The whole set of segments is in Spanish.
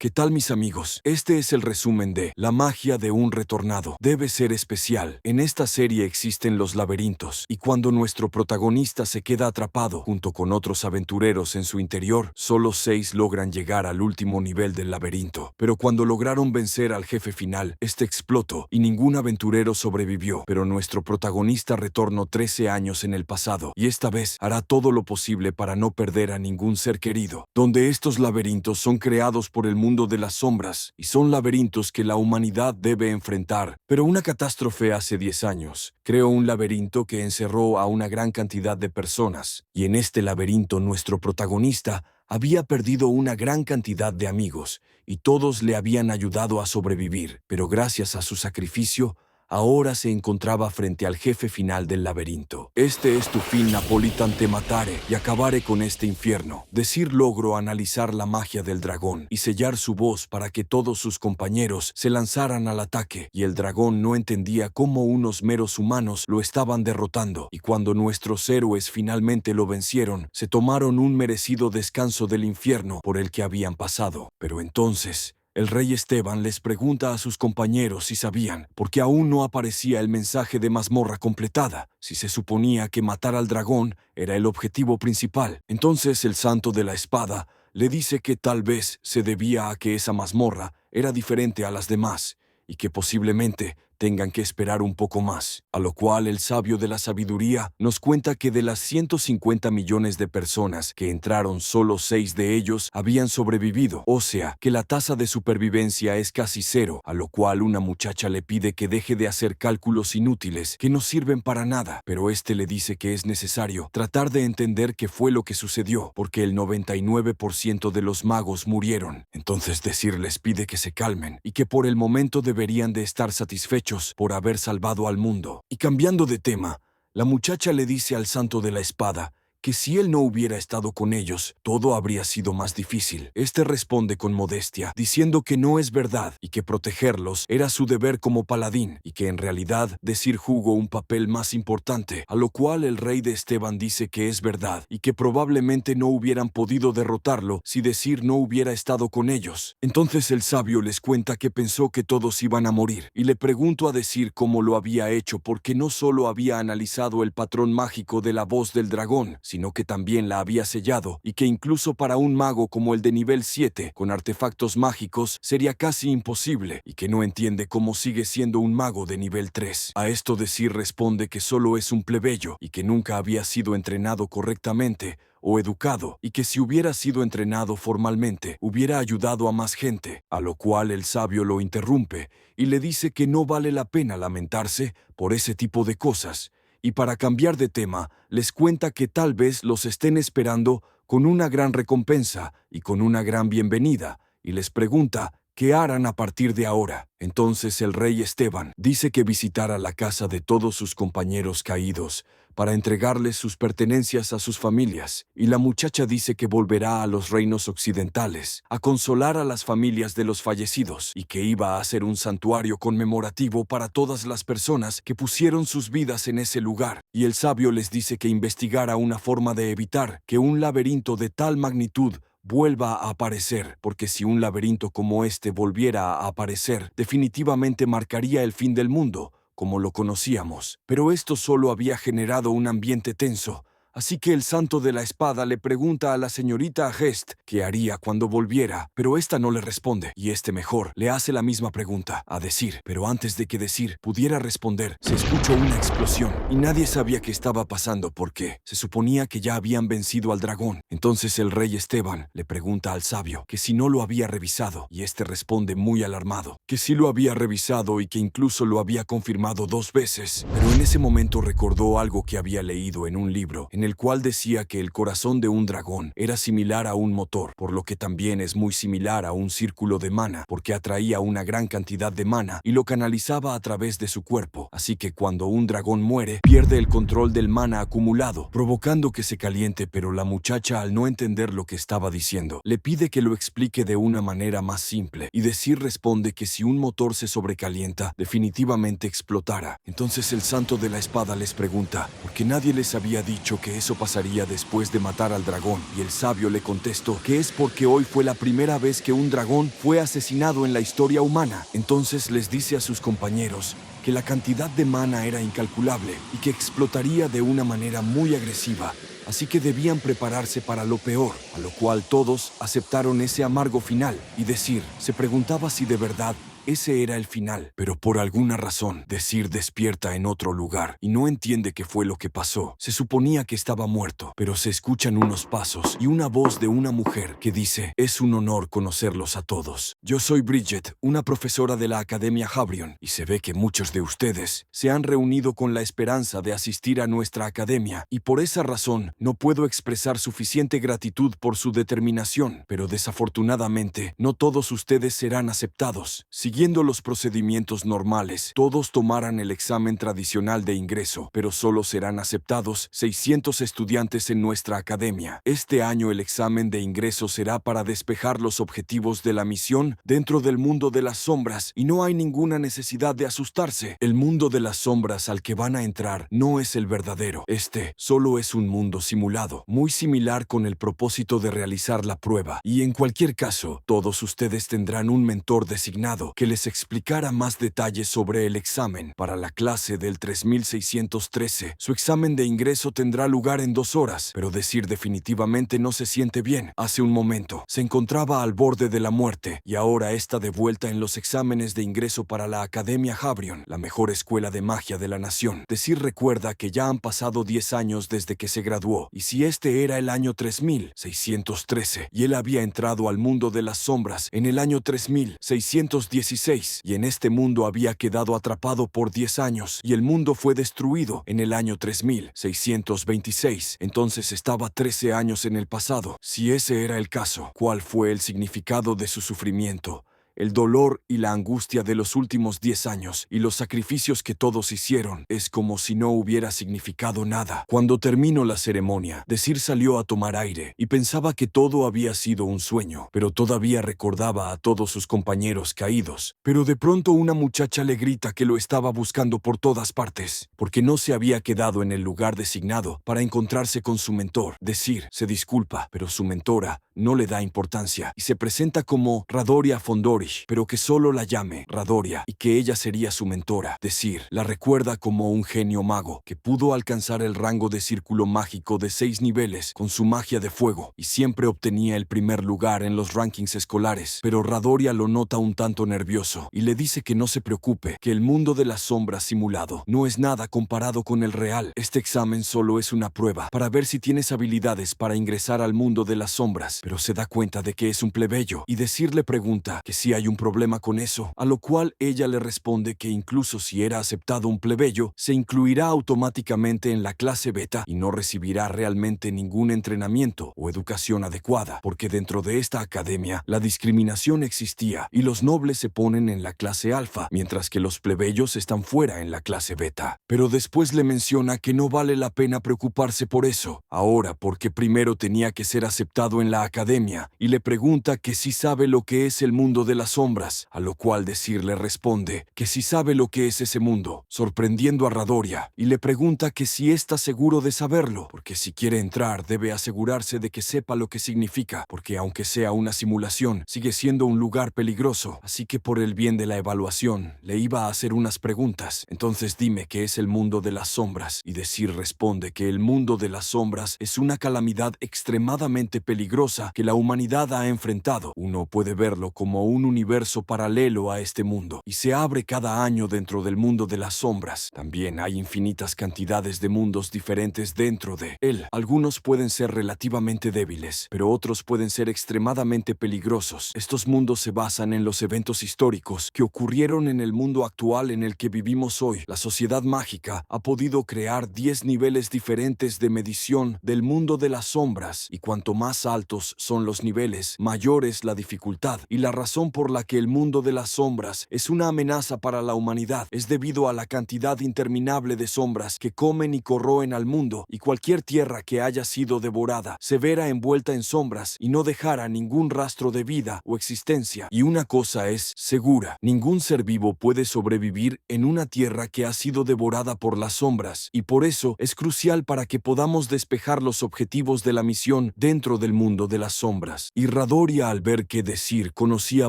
¿Qué tal, mis amigos? Este es el resumen de La magia de un retornado. Debe ser especial. En esta serie existen los laberintos, y cuando nuestro protagonista se queda atrapado junto con otros aventureros en su interior, solo 6 logran llegar al último nivel del laberinto. Pero cuando lograron vencer al jefe final, este explotó y ningún aventurero sobrevivió. Pero nuestro protagonista retornó 13 años en el pasado, y esta vez hará todo lo posible para no perder a ningún ser querido. Donde estos laberintos son creados por el mundo de las sombras, y son laberintos que la humanidad debe enfrentar. Pero una catástrofe hace 10 años creó un laberinto que encerró a una gran cantidad de personas, y en este laberinto nuestro protagonista había perdido una gran cantidad de amigos, y todos le habían ayudado a sobrevivir, pero gracias a su sacrificio, ahora se encontraba frente al jefe final del laberinto. Este es tu fin, Napolitan, te mataré y acabaré con este infierno. Decir logró analizar la magia del dragón y sellar su voz para que todos sus compañeros se lanzaran al ataque, y el dragón no entendía cómo unos meros humanos lo estaban derrotando, y cuando nuestros héroes finalmente lo vencieron, se tomaron un merecido descanso del infierno por el que habían pasado. Pero entonces el rey Esteban les pregunta a sus compañeros si sabían, porque aún no aparecía el mensaje de mazmorra completada, si se suponía que matar al dragón era el objetivo principal. Entonces el santo de la espada le dice que tal vez se debía a que esa mazmorra era diferente a las demás, y que posiblemente tengan que esperar un poco más, a lo cual el sabio de la sabiduría nos cuenta que de las 150 millones de personas que entraron, solo 6 de ellos habían sobrevivido, o sea, que la tasa de supervivencia es casi cero, a lo cual una muchacha le pide que deje de hacer cálculos inútiles que no sirven para nada, pero este le dice que es necesario tratar de entender qué fue lo que sucedió, porque el 99% de los magos murieron. Entonces Decir les pide que se calmen y que por el momento deberían de estar satisfechos por haber salvado al mundo. Y cambiando de tema, la muchacha le dice al santo de la espada que si él no hubiera estado con ellos, todo habría sido más difícil. Este responde con modestia, diciendo que no es verdad y que protegerlos era su deber como paladín, y que en realidad Decir jugó un papel más importante, a lo cual el rey de Esteban dice que es verdad y que probablemente no hubieran podido derrotarlo si Decir no hubiera estado con ellos. Entonces el sabio les cuenta que pensó que todos iban a morir, y le preguntó a Decir cómo lo había hecho, porque no solo había analizado el patrón mágico de la voz del dragón, sino que también la había sellado, y que incluso para un mago como el de nivel 7, con artefactos mágicos, sería casi imposible, y que no entiende cómo sigue siendo un mago de nivel 3. A esto Decir responde que solo es un plebeyo, y que nunca había sido entrenado correctamente o educado, y que si hubiera sido entrenado formalmente, hubiera ayudado a más gente, a lo cual el sabio lo interrumpe y le dice que no vale la pena lamentarse por ese tipo de cosas, y para cambiar de tema, les cuenta que tal vez los estén esperando con una gran recompensa y con una gran bienvenida, y les pregunta qué harán a partir de ahora. Entonces el rey Esteban dice que visitará la casa de todos sus compañeros caídos para entregarles sus pertenencias a sus familias, y la muchacha dice que volverá a los reinos occidentales a consolar a las familias de los fallecidos, y que iba a hacer un santuario conmemorativo para todas las personas que pusieron sus vidas en ese lugar. Y el sabio les dice que investigara una forma de evitar que un laberinto de tal magnitud vuelva a aparecer, porque si un laberinto como este volviera a aparecer, definitivamente marcaría el fin del mundo como lo conocíamos. Pero esto solo había generado un ambiente tenso, así que el santo de la espada le pregunta a la señorita Agest qué haría cuando volviera, pero esta no le responde, y este mejor le hace la misma pregunta a Decir, pero antes de que Decir pudiera responder, se escuchó una explosión, y nadie sabía qué estaba pasando porque se suponía que ya habían vencido al dragón. Entonces el rey Esteban le pregunta al sabio que si no lo había revisado, y este responde muy alarmado que sí lo había revisado y que incluso lo había confirmado 2 veces, pero en ese momento recordó algo que había leído en un libro, en el cual decía que el corazón de un dragón era similar a un motor, por lo que también es muy similar a un círculo de mana, porque atraía una gran cantidad de mana y lo canalizaba a través de su cuerpo. Así que cuando un dragón muere, pierde el control del mana acumulado, provocando que se caliente, pero la muchacha, al no entender lo que estaba diciendo, le pide que lo explique de una manera más simple, y Decir responde que si un motor se sobrecalienta, definitivamente explotará. Entonces el santo de la espada les pregunta, porque nadie les había dicho que que eso pasaría después de matar al dragón, y el sabio le contestó que es porque hoy fue la primera vez que un dragón fue asesinado en la historia humana. Entonces les dice a sus compañeros que la cantidad de mana era incalculable y que explotaría de una manera muy agresiva, así que debían prepararse para lo peor, a lo cual todos aceptaron ese amargo final, y Decir se preguntaba si de verdad ese era el final, pero por alguna razón, Decir despierta en otro lugar y no entiende qué fue lo que pasó. Se suponía que estaba muerto, pero se escuchan unos pasos y una voz de una mujer que dice: es un honor conocerlos a todos. Yo soy Bridget, una profesora de la Academia Habrion, y se ve que muchos de ustedes se han reunido con la esperanza de asistir a nuestra academia, y por esa razón no puedo expresar suficiente gratitud por su determinación, pero desafortunadamente no todos ustedes serán aceptados. Siguiendo los procedimientos normales, todos tomarán el examen tradicional de ingreso, pero solo serán aceptados 600 estudiantes en nuestra academia. Este año el examen de ingreso será para despejar los objetivos de la misión dentro del mundo de las sombras, y no hay ninguna necesidad de asustarse. El mundo de las sombras al que van a entrar no es el verdadero. Este solo es un mundo simulado, muy similar, con el propósito de realizar la prueba. Y en cualquier caso, todos ustedes tendrán un mentor designado que les explicara más detalles sobre el examen. Para la clase del 3613, su examen de ingreso tendrá lugar en 2 horas, pero Decir definitivamente no se siente bien. Hace un momento se encontraba al borde de la muerte y ahora está de vuelta en los exámenes de ingreso para la Academia Habrion, la mejor escuela de magia de la nación. Decir recuerda que ya han pasado 10 años desde que se graduó, y si este era el año 3613 y él había entrado al mundo de las sombras en el año 3616, y en este mundo había quedado atrapado por 10 años y el mundo fue destruido en el año 3626, entonces estaba 13 años en el pasado. Si ese era el caso, ¿cuál fue el significado de su sufrimiento? El dolor y la angustia de los últimos 10 años y los sacrificios que todos hicieron es como si no hubiera significado nada. Cuando terminó la ceremonia, Decir salió a tomar aire y pensaba que todo había sido un sueño, pero todavía recordaba a todos sus compañeros caídos. Pero de pronto una muchacha le grita que lo estaba buscando por todas partes, porque no se había quedado en el lugar designado para encontrarse con su mentor. Decir se disculpa, pero su mentora no le da importancia y se presenta como Radoria Fondorish, pero que solo la llame Radoria y que ella sería su mentora. Decir la recuerda como un genio mago que pudo alcanzar el rango de círculo mágico de 6 niveles con su magia de fuego y siempre obtenía el primer lugar en los rankings escolares. Pero Radoria lo nota un tanto nervioso y le dice que no se preocupe, que el mundo de las sombras simulado no es nada comparado con el real. Este examen solo es una prueba para ver si tienes habilidades para ingresar al mundo de las sombras, pero se da cuenta de que es un plebeyo y Decir le pregunta que si hay un problema con eso, a lo cual ella le responde que incluso si era aceptado un plebeyo, se incluirá automáticamente en la clase beta y no recibirá realmente ningún entrenamiento o educación adecuada, porque dentro de esta academia la discriminación existía y los nobles se ponen en la clase alfa, mientras que los plebeyos están fuera en la clase beta. Pero después le menciona que no vale la pena preocuparse por eso, ahora porque primero tenía que ser aceptado en la academia, y le pregunta que si sabe lo que es el mundo de las sombras, a lo cual Decir le responde que si sabe lo que es ese mundo, sorprendiendo a Radoria, y le pregunta que si está seguro de saberlo, porque si quiere entrar debe asegurarse de que sepa lo que significa, porque aunque sea una simulación, sigue siendo un lugar peligroso, así que por el bien de la evaluación, le iba a hacer unas preguntas. Entonces dime qué es el mundo de las sombras, y Decir responde que el mundo de las sombras es una calamidad extremadamente peligrosa que la humanidad ha enfrentado. Uno puede verlo como un universo paralelo a este mundo, y se abre cada año dentro del mundo de las sombras. También hay infinitas cantidades de mundos diferentes dentro de él. Algunos pueden ser relativamente débiles, pero otros pueden ser extremadamente peligrosos. Estos mundos se basan en los eventos históricos que ocurrieron en el mundo actual en el que vivimos hoy. La sociedad mágica ha podido crear 10 niveles diferentes de medición del mundo de las sombras, y cuanto más altos altos son los niveles, mayor es la dificultad, y la razón por la que el mundo de las sombras es una amenaza para la humanidad es debido a la cantidad interminable de sombras que comen y corroen al mundo, y cualquier tierra que haya sido devorada se verá envuelta en sombras y no dejará ningún rastro de vida o existencia. Y una cosa es segura: ningún ser vivo puede sobrevivir en una tierra que ha sido devorada por las sombras, y por eso es crucial para que podamos despejar los objetivos de la misión dentro del mundo de las sombras. Y Radoria, al ver que Desir conocía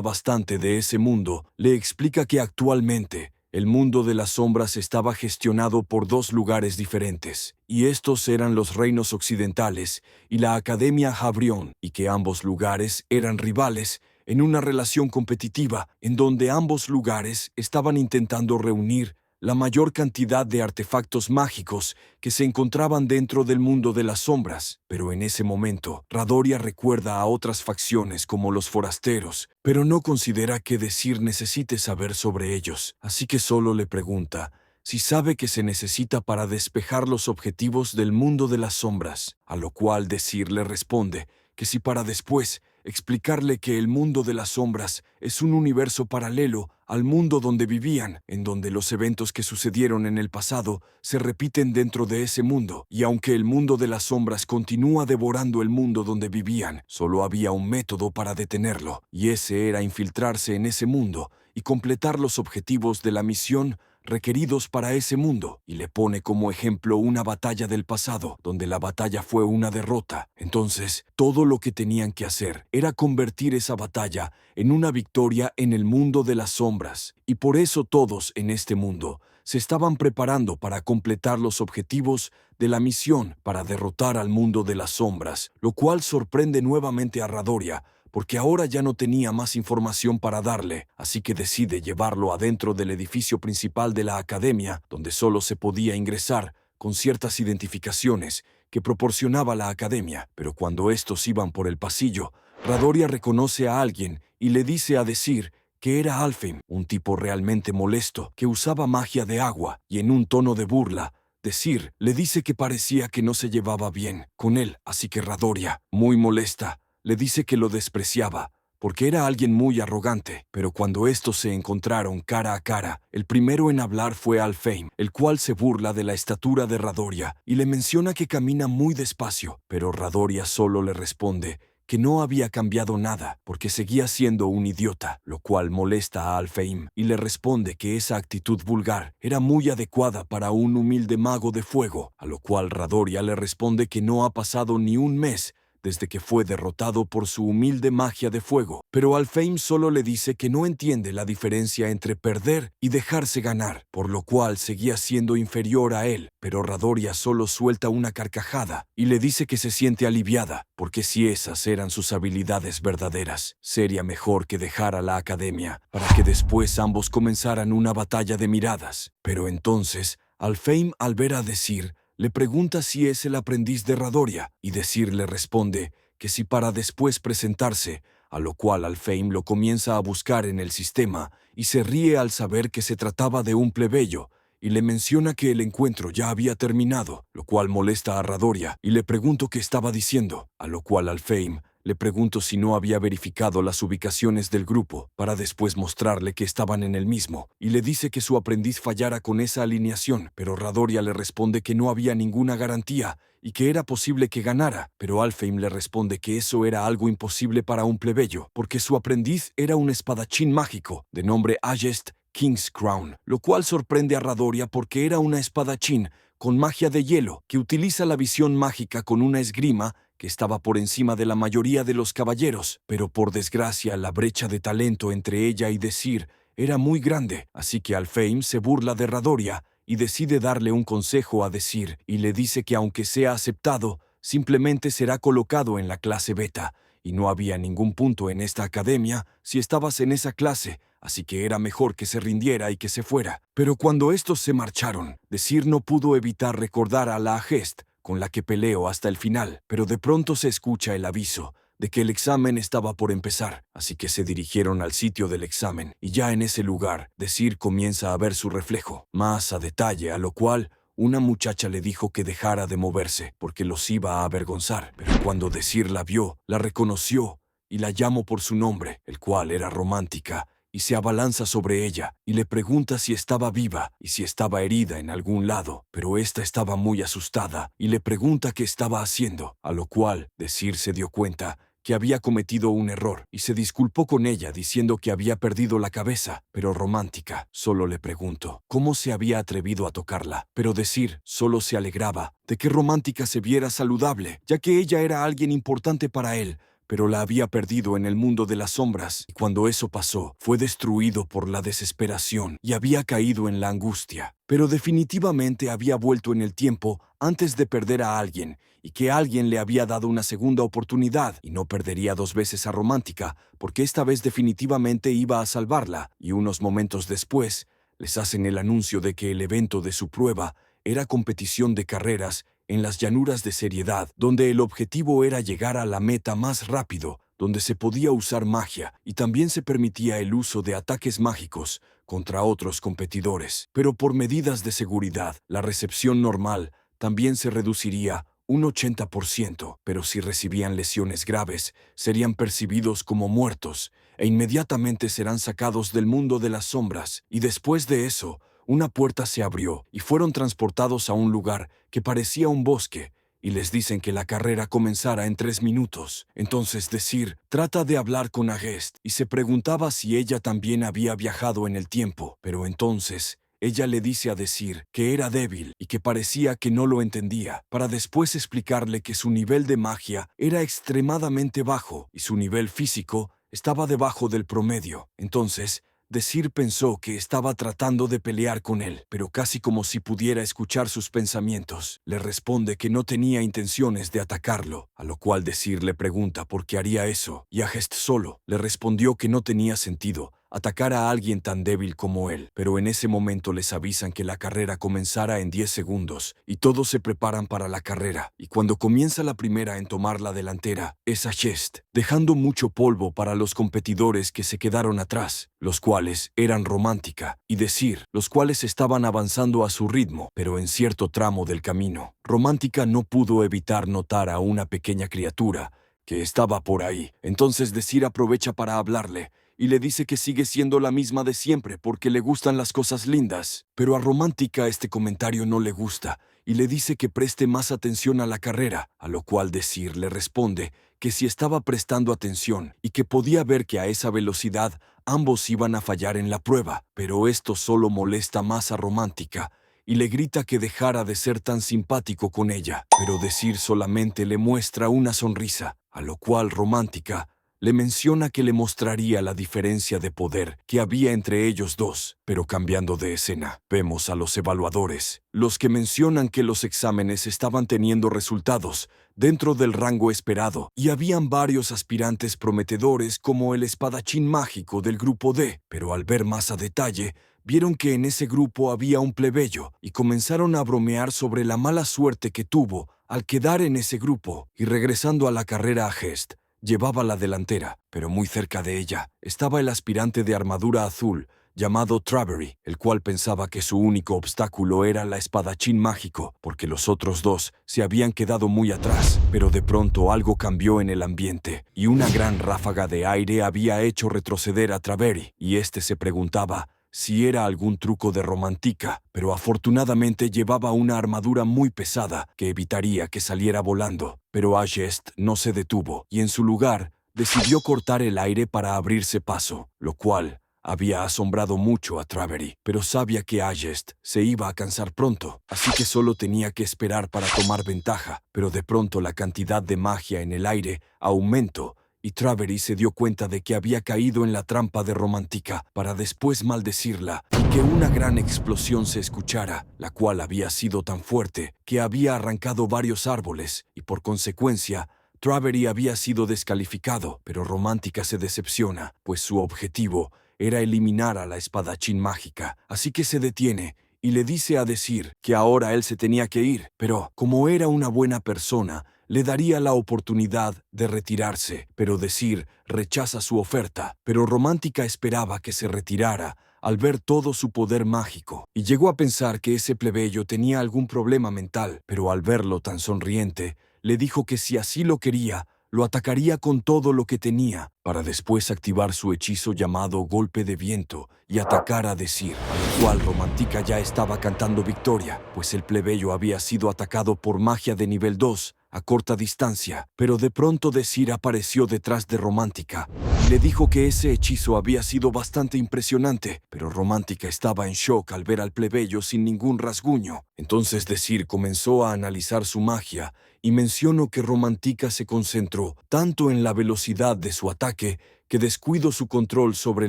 bastante de ese mundo, le explica que actualmente el mundo de las sombras estaba gestionado por dos lugares diferentes, y estos eran los reinos occidentales y la Academia Jabrión, y que ambos lugares eran rivales en una relación competitiva en donde ambos lugares estaban intentando reunir la mayor cantidad de artefactos mágicos que se encontraban dentro del mundo de las sombras. Pero en ese momento, Radoria recuerda a otras facciones como los forasteros, pero no considera que Desir necesite saber sobre ellos, así que solo le pregunta si sabe que se necesita para despejar los objetivos del mundo de las sombras, a lo cual Desir le responde que si para después explicarle que el mundo de las sombras es un universo paralelo al mundo donde vivían, en donde los eventos que sucedieron en el pasado se repiten dentro de ese mundo, y aunque el mundo de las sombras continúa devorando el mundo donde vivían, solo había un método para detenerlo, y ese era infiltrarse en ese mundo y completar los objetivos de la misión requeridos para ese mundo, y le pone como ejemplo una batalla del pasado, donde la batalla fue una derrota. Entonces, todo lo que tenían que hacer era convertir esa batalla en una victoria en el mundo de las sombras, y por eso todos en este mundo se estaban preparando para completar los objetivos de la misión para derrotar al mundo de las sombras, lo cual sorprende nuevamente a Radoria, porque ahora ya no tenía más información para darle, así que decide llevarlo adentro del edificio principal de la academia, donde solo se podía ingresar con ciertas identificaciones que proporcionaba la academia. Pero cuando estos iban por el pasillo, Radoria reconoce a alguien y le dice a Desir que era Alfheim, un tipo realmente molesto que usaba magia de agua, y en un tono de burla, Desir le dice que parecía que no se llevaba bien con él, así que Radoria, muy molesta, le dice que lo despreciaba, porque era alguien muy arrogante. Pero cuando estos se encontraron cara a cara, el primero en hablar fue Alfheim, el cual se burla de la estatura de Radoria y le menciona que camina muy despacio, pero Radoria solo le responde que no había cambiado nada, porque seguía siendo un idiota, lo cual molesta a Alfheim, y le responde que esa actitud vulgar era muy adecuada para un humilde mago de fuego, a lo cual Radoria le responde que no ha pasado ni un mes desde que fue derrotado por su humilde magia de fuego, pero Alfheim solo le dice que no entiende la diferencia entre perder y dejarse ganar, por lo cual seguía siendo inferior a él, pero Radoria solo suelta una carcajada y le dice que se siente aliviada, porque si esas eran sus habilidades verdaderas, sería mejor que dejara la academia, para que después ambos comenzaran una batalla de miradas. Pero entonces, Alfheim, al ver a Desir, le pregunta si es el aprendiz de Radoria, y Desir le responde que si para después presentarse, a lo cual Alfheim lo comienza a buscar en el sistema y se ríe al saber que se trataba de un plebeyo, y le menciona que el encuentro ya había terminado, lo cual molesta a Radoria, y le pregunto qué estaba diciendo, a lo cual Alfheim le pregunto si no había verificado las ubicaciones del grupo, para después mostrarle que estaban en el mismo, y le dice que su aprendiz fallara con esa alineación, pero Radoria le responde que no había ninguna garantía y que era posible que ganara, pero Alfheim le responde que eso era algo imposible para un plebeyo, porque su aprendiz era un espadachín mágico, de nombre Agest King's Crown, lo cual sorprende a Radoria porque era una espadachín con magia de hielo, que utiliza la visión mágica con una esgrima que estaba por encima de la mayoría de los caballeros, pero por desgracia la brecha de talento entre ella y Desir era muy grande, así que Alfheim se burla de Radoria y decide darle un consejo a Desir, y le dice que aunque sea aceptado, simplemente será colocado en la clase beta, y no había ningún punto en esta academia si estabas en esa clase, así que era mejor que se rindiera y que se fuera. Pero cuando estos se marcharon, Desir no pudo evitar recordar a la Agest, con la que peleó hasta el final, pero de pronto se escucha el aviso de que el examen estaba por empezar, así que se dirigieron al sitio del examen, y ya en ese lugar, Desir comienza a ver su reflejo, más a detalle, a lo cual una muchacha le dijo que dejara de moverse porque los iba a avergonzar. Pero cuando Desir la vio, la reconoció y la llamó por su nombre, el cual era Romántica, y se abalanza sobre ella y le pregunta si estaba viva y si estaba herida en algún lado, pero ésta estaba muy asustada y le pregunta qué estaba haciendo, a lo cual Desir se dio cuenta que había cometido un error y se disculpó con ella diciendo que había perdido la cabeza, pero Romántica solo le preguntó cómo se había atrevido a tocarla, pero Desir solo se alegraba de que Romántica se viera saludable, ya que ella era alguien importante para él, pero la había perdido en el mundo de las sombras, y cuando eso pasó, fue destruido por la desesperación y había caído en la angustia. Pero definitivamente había vuelto en el tiempo antes de perder a alguien, y que alguien le había dado una segunda oportunidad, y no perdería dos veces a Romántica, porque esta vez definitivamente iba a salvarla, y unos momentos después, les hacen el anuncio de que el evento de su prueba era competición de carreras en las llanuras de Seriedad, donde el objetivo era llegar a la meta más rápido, donde se podía usar magia y también se permitía el uso de ataques mágicos contra otros competidores. Pero por medidas de seguridad, la recepción normal también se reduciría un 80%, pero si recibían lesiones graves, serían percibidos como muertos e inmediatamente serán sacados del mundo de las sombras, y después de eso, una puerta se abrió y fueron transportados a un lugar que parecía un bosque, y les dicen que la carrera comenzara en 3 minutos. Entonces Desir trata de hablar con Agest y se preguntaba si ella también había viajado en el tiempo, pero entonces ella le dice a Desir que era débil y que parecía que no lo entendía, para después explicarle que su nivel de magia era extremadamente bajo y su nivel físico estaba debajo del promedio. Entonces, Desir pensó que estaba tratando de pelear con él, pero casi como si pudiera escuchar sus pensamientos. Le responde que no tenía intenciones de atacarlo, a lo cual Desir le pregunta por qué haría eso, y Agest solo le respondió que no tenía sentido atacar a alguien tan débil como él, pero en ese momento les avisan que la carrera comenzará en 10 segundos y todos se preparan para la carrera, y cuando comienza la primera en tomar la delantera es Agest, dejando mucho polvo para los competidores que se quedaron atrás, los cuales eran Romántica y Desir, los cuales estaban avanzando a su ritmo, pero en cierto tramo del camino, Romántica no pudo evitar notar a una pequeña criatura que estaba por ahí. Entonces Desir aprovecha para hablarle y le dice que sigue siendo la misma de siempre porque le gustan las cosas lindas. Pero a Romántica este comentario no le gusta y le dice que preste más atención a la carrera, a lo cual Desir le responde que si estaba prestando atención y que podía ver que a esa velocidad ambos iban a fallar en la prueba, pero esto solo molesta más a Romántica y le grita que dejara de ser tan simpático con ella, pero Desir solamente le muestra una sonrisa, a lo cual Romántica le menciona que le mostraría la diferencia de poder que había entre ellos dos, pero cambiando de escena, vemos a los evaluadores, los que mencionan que los exámenes estaban teniendo resultados dentro del rango esperado y habían varios aspirantes prometedores como el espadachín mágico del grupo D, pero al ver más a detalle, vieron que en ese grupo había un plebeyo y comenzaron a bromear sobre la mala suerte que tuvo al quedar en ese grupo, y regresando a la carrera a Gest, llevaba la delantera, pero muy cerca de ella estaba el aspirante de armadura azul, llamado Travery, el cual pensaba que su único obstáculo era la espadachín mágico, porque los otros dos se habían quedado muy atrás. Pero de pronto algo cambió en el ambiente, y una gran ráfaga de aire había hecho retroceder a Travery, y este se preguntaba si era algún truco de Romántica, pero afortunadamente llevaba una armadura muy pesada que evitaría que saliera volando. Pero Agest no se detuvo, y en su lugar decidió cortar el aire para abrirse paso, lo cual había asombrado mucho a Travery, pero sabía que Agest se iba a cansar pronto, así que solo tenía que esperar para tomar ventaja. Pero de pronto la cantidad de magia en el aire aumentó, y Travery se dio cuenta de que había caído en la trampa de Romántica para después maldecirla y que una gran explosión se escuchara, la cual había sido tan fuerte que había arrancado varios árboles y por consecuencia Travery había sido descalificado, pero Romántica se decepciona, pues su objetivo era eliminar a la espadachín mágica, así que se detiene y le dice a Desir que ahora él se tenía que ir, pero como era una buena persona, le daría la oportunidad de retirarse, pero Desir rechaza su oferta, pero Romántica esperaba que se retirara al ver todo su poder mágico, y llegó a pensar que ese plebeyo tenía algún problema mental, pero al verlo tan sonriente, le dijo que si así lo quería, lo atacaría con todo lo que tenía, para después activar su hechizo llamado Golpe de Viento y atacar a Desir, al cual Romántica ya estaba cantando victoria, pues el plebeyo había sido atacado por magia de nivel 2 a corta distancia, pero de pronto Desir apareció detrás de Romántica y le dijo que ese hechizo había sido bastante impresionante, pero Romántica estaba en shock al ver al plebeyo sin ningún rasguño. Entonces Desir comenzó a analizar su magia y mencionó que Romántica se concentró tanto en la velocidad de su ataque que descuidó su control sobre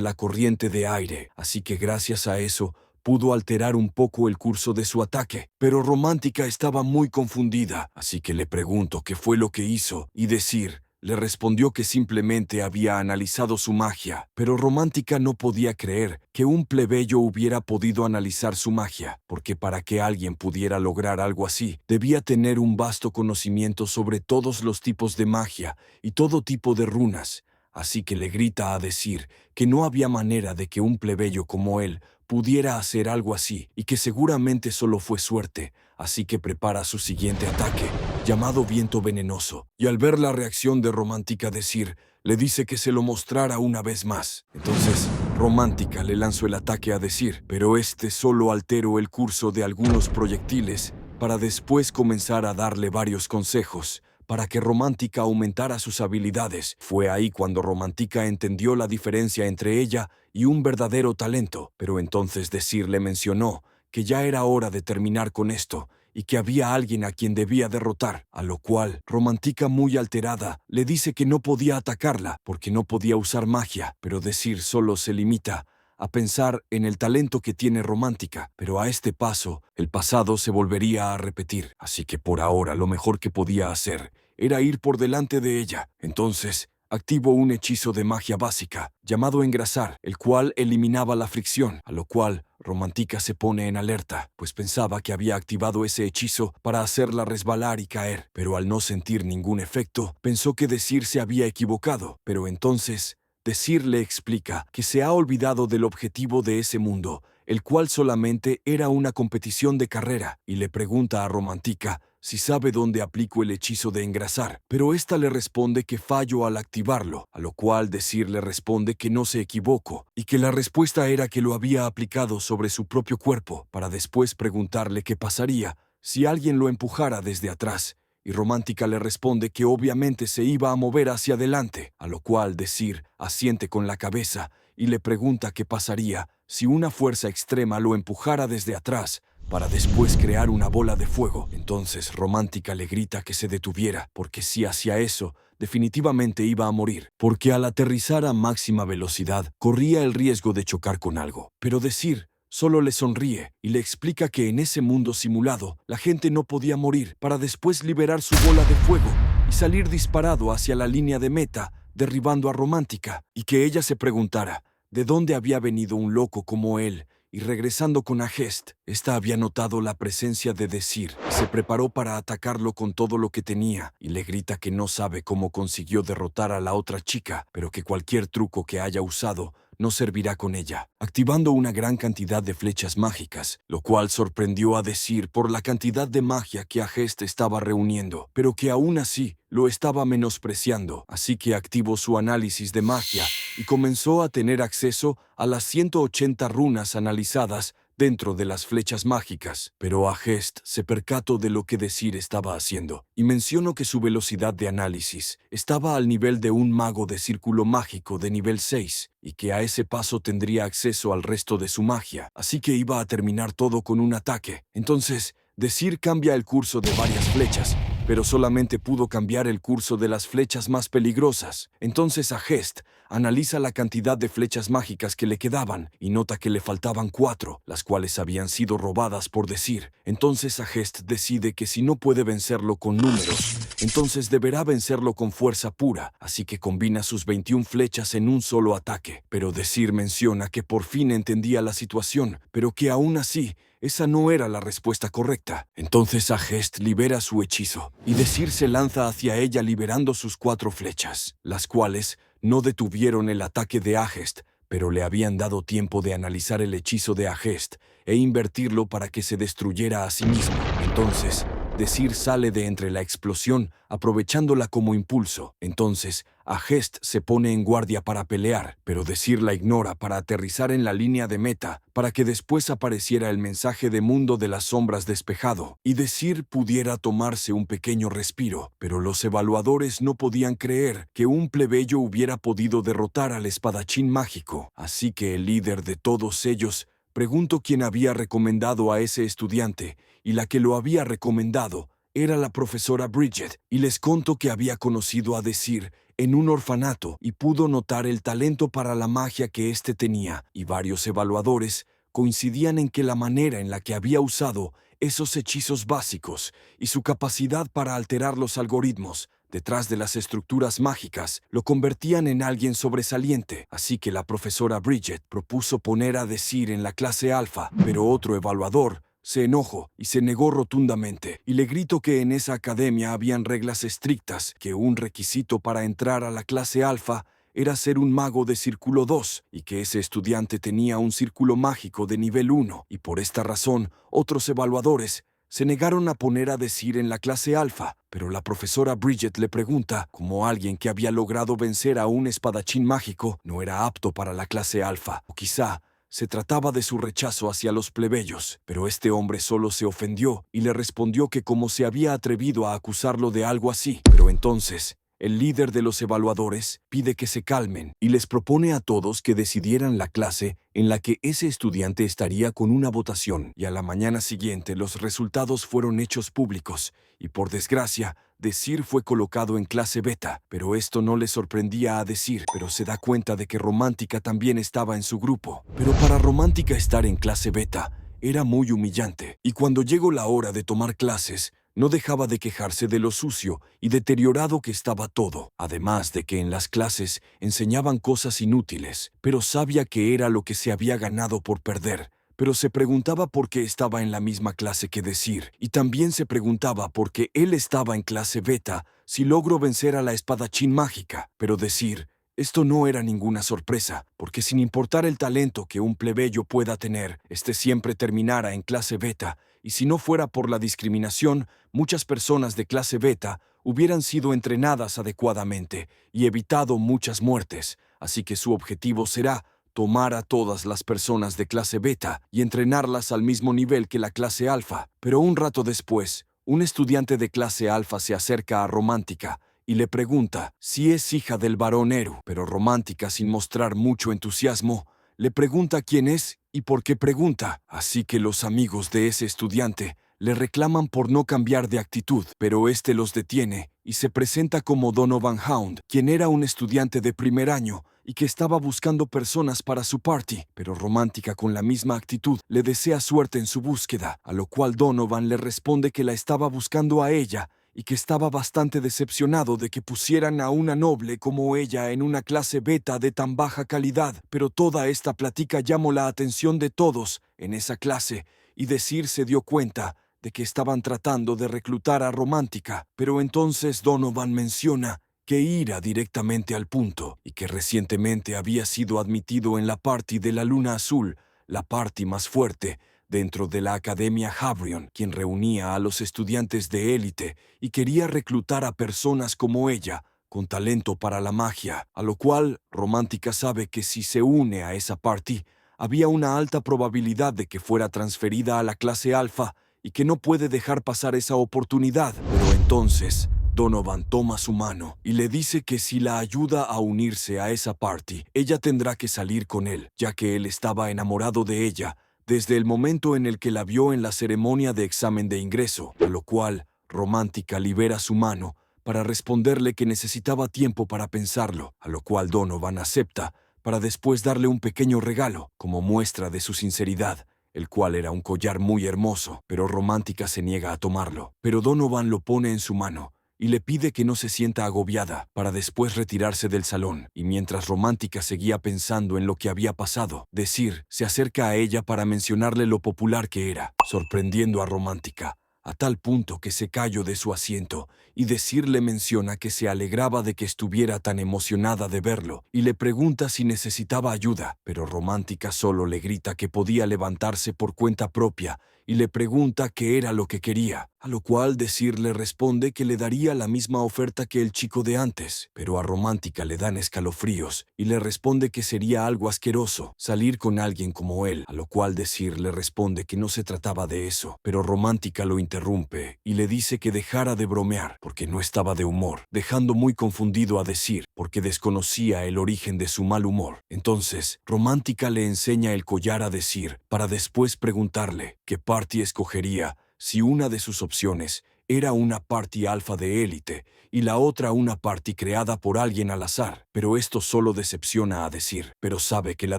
la corriente de aire, así que gracias a eso pudo alterar un poco el curso de su ataque. Pero Romántica estaba muy confundida, así que le preguntó qué fue lo que hizo y Desir le respondió que simplemente había analizado su magia, pero Romántica no podía creer que un plebeyo hubiera podido analizar su magia, porque para que alguien pudiera lograr algo así, debía tener un vasto conocimiento sobre todos los tipos de magia y todo tipo de runas. Así que le grita a Desir que no había manera de que un plebeyo como él pudiera hacer algo así y que seguramente solo fue suerte, así que prepara su siguiente ataque, llamado Viento Venenoso, y al ver la reacción de Romántica Desir, le dice que se lo mostrara una vez más. Entonces, Romántica le lanzó el ataque a Desir, pero este solo alteró el curso de algunos proyectiles para después comenzar a darle varios consejos para que Romántica aumentara sus habilidades. Fue ahí cuando Romántica entendió la diferencia entre ella y un verdadero talento, pero entonces Desir le mencionó que ya era hora de terminar con esto y que había alguien a quien debía derrotar, a lo cual Romántica, muy alterada, le dice que no podía atacarla porque no podía usar magia, pero Desir solo se limita a pensar en el talento que tiene Romántica, pero a este paso, el pasado se volvería a repetir, así que por ahora lo mejor que podía hacer era ir por delante de ella. Entonces, activó un hechizo de magia básica, llamado Engrasar, el cual eliminaba la fricción, a lo cual Romántica se pone en alerta, pues pensaba que había activado ese hechizo para hacerla resbalar y caer, pero al no sentir ningún efecto, pensó que Desir se había equivocado, pero entonces Desir le explica que se ha olvidado del objetivo de ese mundo, el cual solamente era una competición de carrera, y le pregunta a Romántica si sabe dónde aplico el hechizo de engrasar, pero ésta le responde que fallo al activarlo, a lo cual Desir le responde que no se equivocó, y que la respuesta era que lo había aplicado sobre su propio cuerpo, para después preguntarle qué pasaría si alguien lo empujara desde atrás, y Romántica le responde que obviamente se iba a mover hacia adelante, a lo cual Desir asiente con la cabeza y le pregunta qué pasaría si una fuerza extrema lo empujara desde atrás para después crear una bola de fuego. Entonces Romántica le grita que se detuviera, porque si hacía eso, definitivamente iba a morir, porque al aterrizar a máxima velocidad corría el riesgo de chocar con algo. Pero Desir solo le sonríe y le explica que en ese mundo simulado la gente no podía morir, para después liberar su bola de fuego y salir disparado hacia la línea de meta, derribando a Romántica, y que ella se preguntara de dónde había venido un loco como él. Y regresando con Agest, ésta había notado la presencia de Desir y se preparó para atacarlo con todo lo que tenía, y le grita que no sabe cómo consiguió derrotar a la otra chica, pero que cualquier truco que haya usado no servirá con ella, activando una gran cantidad de flechas mágicas, lo cual sorprendió a Desir por la cantidad de magia que Agest estaba reuniendo, pero que aún así lo estaba menospreciando, así que activó su análisis de magia y comenzó a tener acceso a las 180 runas analizadas dentro de las flechas mágicas. Pero Agest se percató de lo que Desir estaba haciendo y mencionó que su velocidad de análisis estaba al nivel de un mago de círculo mágico de nivel 6 y que a ese paso tendría acceso al resto de su magia, así que iba a terminar todo con un ataque. Entonces, Desir cambia el curso de varias flechas, pero solamente pudo cambiar el curso de las flechas más peligrosas. Entonces Agest analiza la cantidad de flechas mágicas que le quedaban y nota que le faltaban 4, las cuales habían sido robadas por Desir. Entonces Agest decide que si no puede vencerlo con números, entonces deberá vencerlo con fuerza pura, así que combina sus 21 flechas en un solo ataque. Pero Desir menciona que por fin entendía la situación, pero que aún así esa no era la respuesta correcta. Entonces Agest libera su hechizo y Desir se lanza hacia ella liberando sus 4 flechas, las cuales no detuvieron el ataque de Agest, pero le habían dado tiempo de analizar el hechizo de Agest e invertirlo para que se destruyera a sí mismo. Entonces, Desir sale de entre la explosión, aprovechándola como impulso. Entonces, Agest se pone en guardia para pelear, pero Desir la ignora para aterrizar en la línea de meta, para que después apareciera el mensaje de mundo de las sombras despejado, y Desir pudiera tomarse un pequeño respiro. Pero los evaluadores no podían creer que un plebeyo hubiera podido derrotar al espadachín mágico. Así que el líder de todos ellos preguntó quién había recomendado a ese estudiante, y la que lo había recomendado era la profesora Bridget, y les contó que había conocido a Desir en un orfanato y pudo notar el talento para la magia que éste tenía, y varios evaluadores coincidían en que la manera en la que había usado esos hechizos básicos y su capacidad para alterar los algoritmos detrás de las estructuras mágicas lo convertían en alguien sobresaliente. Así que la profesora Bridget propuso poner a Desir en la clase alfa, pero otro evaluador se enojó y se negó rotundamente, y le gritó que en esa academia habían reglas estrictas, que un requisito para entrar a la clase alfa era ser un mago de círculo 2, y que ese estudiante tenía un círculo mágico de nivel 1, y por esta razón otros evaluadores se negaron a poner a Desir en la clase alfa. Pero la profesora Bridget le pregunta cómo alguien que había logrado vencer a un espadachín mágico no era apto para la clase alfa, o quizá se trataba de su rechazo hacia los plebeyos, pero este hombre solo se ofendió y le respondió que cómo se había atrevido a acusarlo de algo así. Pero entonces, el líder de los evaluadores pide que se calmen y les propone a todos que decidieran la clase en la que ese estudiante estaría con una votación, y a la mañana siguiente los resultados fueron hechos públicos, y por desgracia, Desir fue colocado en clase beta, pero esto no le sorprendía a Desir, pero se da cuenta de que Romántica también estaba en su grupo. Pero para Romántica estar en clase beta era muy humillante, y cuando llegó la hora de tomar clases, no dejaba de quejarse de lo sucio y deteriorado que estaba todo, además de que en las clases enseñaban cosas inútiles, pero sabía que era lo que se había ganado por perder. Pero se preguntaba por qué estaba en la misma clase que Desir, y también se preguntaba por qué él estaba en clase beta si logró vencer a la espadachín mágica. Pero Desir, esto no era ninguna sorpresa, porque sin importar el talento que un plebeyo pueda tener, este siempre terminara en clase beta, y si no fuera por la discriminación, muchas personas de clase beta hubieran sido entrenadas adecuadamente y evitado muchas muertes, así que su objetivo será tomar a todas las personas de clase beta y entrenarlas al mismo nivel que la clase alfa. Pero un rato después, un estudiante de clase alfa se acerca a Romántica y le pregunta si es hija del barón Eru. Pero Romántica, sin mostrar mucho entusiasmo, le pregunta quién es y por qué pregunta. Así que los amigos de ese estudiante le reclaman por no cambiar de actitud, pero este los detiene y se presenta como Donovan Hound, quien era un estudiante de primer año y que estaba buscando personas para su party. Pero Romántica, con la misma actitud, le desea suerte en su búsqueda, a lo cual Donovan le responde que la estaba buscando a ella y que estaba bastante decepcionado de que pusieran a una noble como ella en una clase beta de tan baja calidad. Pero toda esta plática llamó la atención de todos en esa clase, y Desir se dio cuenta de que estaban tratando de reclutar a Romántica. Pero entonces Donovan menciona que irá directamente al punto, y que recientemente había sido admitido en la party de la Luna Azul, la party más fuerte dentro de la Academia Habrion, quien reunía a los estudiantes de élite y quería reclutar a personas como ella, con talento para la magia, a lo cual Romántica sabe que si se une a esa party, había una alta probabilidad de que fuera transferida a la clase alfa y que no puede dejar pasar esa oportunidad. Pero entonces Donovan toma su mano y le dice que si la ayuda a unirse a esa party, ella tendrá que salir con él, ya que él estaba enamorado de ella desde el momento en el que la vio en la ceremonia de examen de ingreso, a lo cual Romántica libera su mano para responderle que necesitaba tiempo para pensarlo, a lo cual Donovan acepta para después darle un pequeño regalo como muestra de su sinceridad, el cual era un collar muy hermoso, pero Romántica se niega a tomarlo. Pero Donovan lo pone en su mano y le pide que no se sienta agobiada para después retirarse del salón, y mientras Romántica seguía pensando en lo que había pasado, Desir se acerca a ella para mencionarle lo popular que era, sorprendiendo a Romántica a tal punto que se cayó de su asiento, y Desir le menciona que se alegraba de que estuviera tan emocionada de verlo, y le pregunta si necesitaba ayuda, pero Romántica solo le grita que podía levantarse por cuenta propia, y le pregunta qué era lo que quería, a lo cual Desir le responde que le daría la misma oferta que el chico de antes, pero a Romántica le dan escalofríos, y le responde que sería algo asqueroso salir con alguien como él, a lo cual Desir le responde que no se trataba de eso, pero Romántica lo interrumpe y le dice que dejara de bromear, porque no estaba de humor, dejando muy confundido a Desir, porque desconocía el origen de su mal humor. Entonces, Romántica le enseña el collar a Desir, para después preguntarle qué party escogería si una de sus opciones era una party alfa de élite y la otra una party creada por alguien al azar. Pero esto solo decepciona a Desir, pero sabe que la